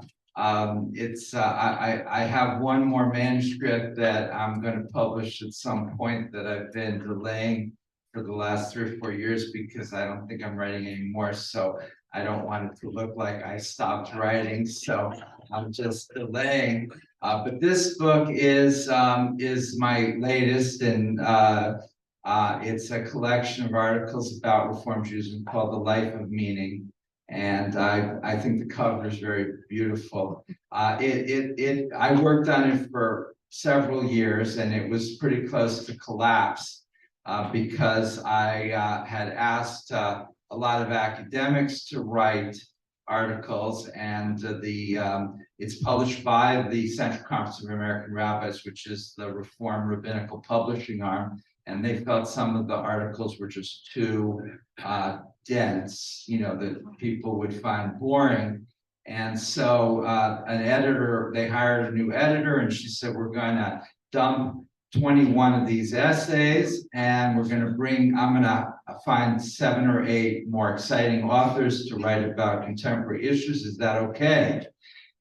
have one more manuscript that I'm going to publish at some point that I've been delaying for the last 3 or 4 years because I don't think I'm writing anymore. So I don't want it to look like I stopped writing. So I'm just delaying. But this book is my latest, and it's a collection of articles about Reformed Judaism called The Life of Meaning. And I think the cover is very beautiful. I worked on it for several years, and it was pretty close to collapse because I had asked a lot of academics to write articles, and it's published by the Central Conference of American Rabbis, which is the Reformed rabbinical publishing arm. And they felt some of the articles were just too dense, that people would find boring. And so they hired a new editor, and she said, we're going to dump 21 of these essays, and I'm going to find 7 or 8 more exciting authors to write about contemporary issues. Is that okay?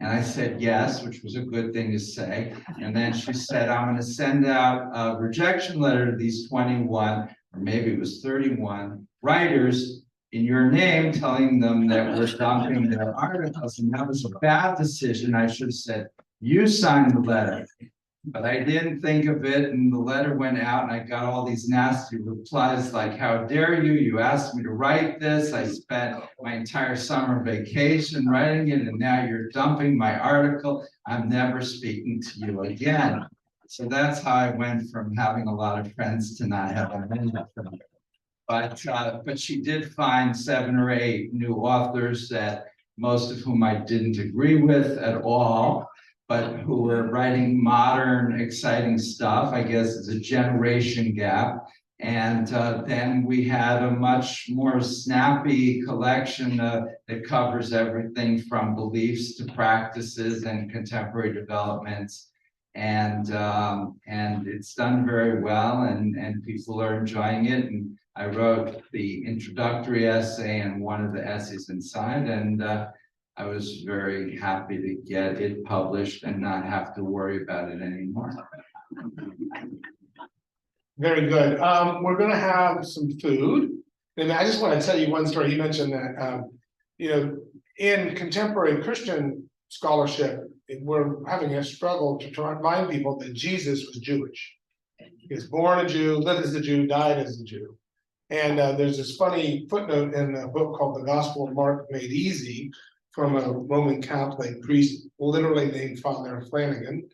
And I said yes, which was a good thing to say. And then she said, I'm going to send out a rejection letter to these 21, or maybe it was 31 writers in your name, telling them that we're dumping their articles. And that was a bad decision. I should have said, you signed the letter. But I didn't think of it, and the letter went out, and I got all these nasty replies like, how dare you? You asked me to write this. I spent my entire summer vacation writing it, and now you're dumping my article. I'm never speaking to you again. So that's how I went from having a lot of friends to not having any friends. But she did find 7 or 8 new authors that most of whom I didn't agree with at all, but who were writing modern, exciting stuff. I guess it's a generation gap. And then we had a much more snappy collection that covers everything from beliefs to practices and contemporary developments. And it's done very well, and people are enjoying it. And I wrote the introductory essay and one of the essays inside, and I was very happy to get it published and not have to worry about it anymore. Very good. We're going to have some food. And I just want to tell you one story. You mentioned that, in contemporary Christian scholarship, we're having a struggle to try and remind people that Jesus was Jewish. He was born a Jew, lived as a Jew, died as a Jew. And there's this funny footnote in a book called The Gospel of Mark Made Easy, from a Roman Catholic priest, literally named Father Flanagan.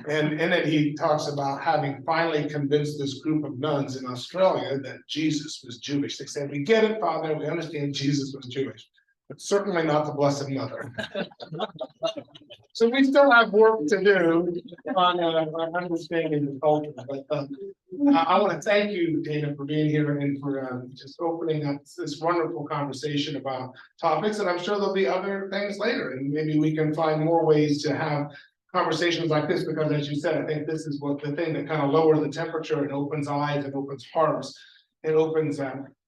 And in it, he talks about having finally convinced this group of nuns in Australia that Jesus was Jewish. They said, we get it, Father, we understand Jesus was Jewish, but certainly not the Blessed Mother. So we still have work to do on understanding the culture. But I want to thank you, Dana, for being here and for just opening up this wonderful conversation about topics. And I'm sure there'll be other things later, and maybe we can find more ways to have conversations like this, because as you said, I think this is what the thing that kind of lowers the temperature and opens eyes and opens hearts and opens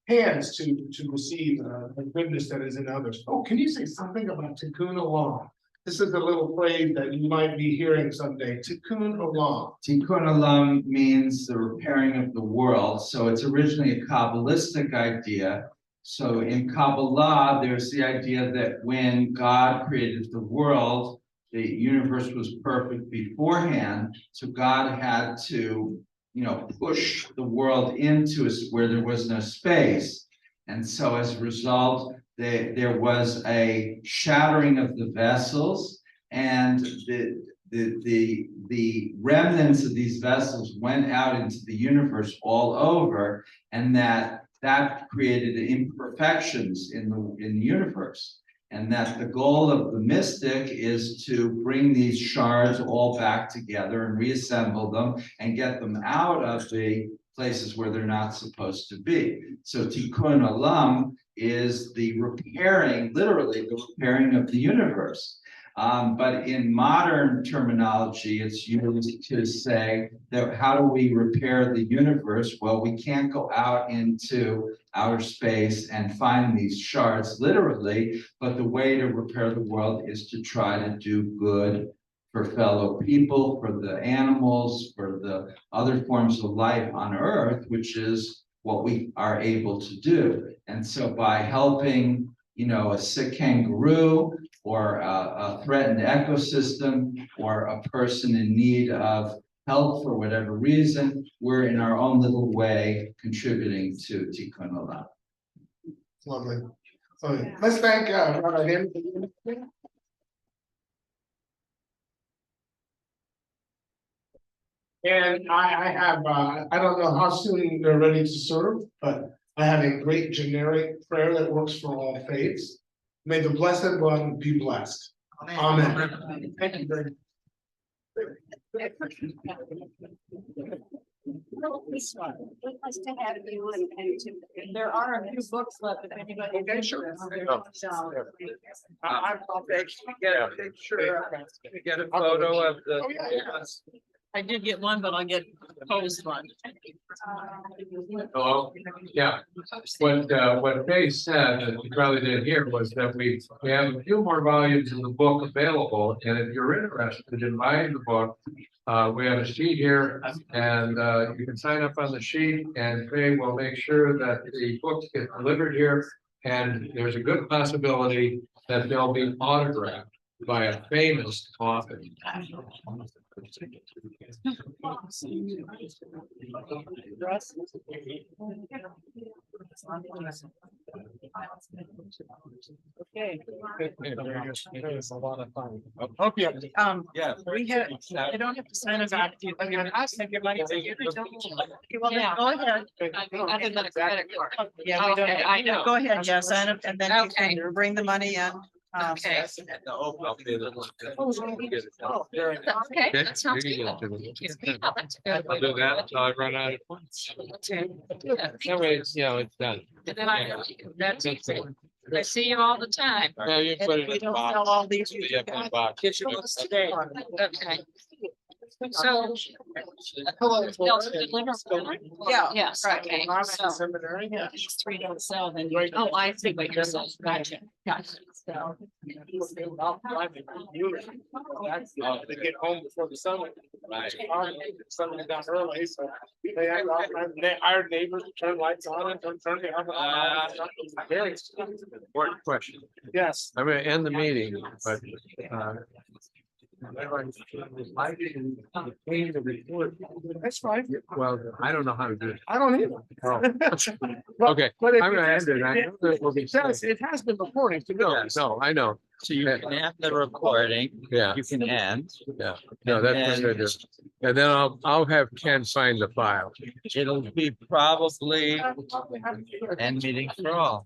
hands to receive the goodness that is in others. Oh, can you say something about Tikkun Olam? This is a little phrase that you might be hearing someday. Tikkun Olam. Tikkun Olam means the repairing of the world. So it's originally a Kabbalistic idea. So in Kabbalah, there's the idea that when God created the world, the universe was perfect beforehand. So God had to push the world into where there was no space. And so as a result, there was a shattering of the vessels, and the remnants of these vessels went out into the universe all over, and that created imperfections in the universe. And that the goal of the mystic is to bring these shards all back together and reassemble them and get them out of the places where they're not supposed to be. So tikkun olam is the repairing, literally the repairing of the universe. But in modern terminology, it's used to say that how do we repair the universe? Well, we can't go out into outer space and find these shards literally, but the way to repair the world is to try to do good for fellow people, for the animals, for the other forms of life on Earth, which is what we are able to do. And so by helping, a sick kangaroo, or a threatened ecosystem, or a person in need of help for whatever reason, we're in our own little way contributing to Tikkun Olam. Lovely. Okay. Let's thank Rabbi Dana. And I have, I don't know how soon they're ready to serve, but I have a great generic prayer that works for all faiths. May the Blessed One be blessed. Amen. Thank you very much. There are a few books left if anybody. Okay, sure. I'll get a picture. Get a photo of the. Oh, yeah. I did get one, but I'll get a post one. Hello, yeah, what Faye said, that you probably didn't hear, was that we have a few more volumes of the book available, and if you're interested in buying the book, we have a sheet here, and you can sign up on the sheet, and Faye will make sure that the books get delivered here, and there's a good possibility that they'll be autographed by a famous author. Okay. It's a lot of fun. Hope you. Yeah. We have, I don't have to sign it back to you. I'm gonna ask if your money's in your. Yeah, go ahead. Other than a credit card. Yeah, we don't, Okay, I know. go ahead, yeah, sign up and then you Okay. can bring the money in. Okay. Oh, very nice. Okay, Okay, that sounds you good. can get it to me. Yeah, that's good. I'll do that until I run out of points. That way, it's it's done. And then that's easy. I see you all the time. Yeah, you And put if it we in the don't box. sell all these, Yeah, put it in the box. get your books today. Okay. So. Yeah. Yes, okay, so. Seminary, yeah. These three don't sell, then you, oh, I see what you're saying, gotcha, gotcha. So. They get home before the sun. Sun went down early, so they hired neighbors to turn lights on and turn the oven on. Very Important question. Yes. I'm gonna end the meeting, but I didn't obtain the report. That's fine. Well, I don't know how to do it. I don't either. Oh. Okay, But I'm gonna end it. I know that will be. It has been recording to go. Yeah, no, I know. So you can have the recording, Yeah, you can end. yeah. No, that's what I do. And then I'll have Ken sign the file. It'll be probably end meeting for all.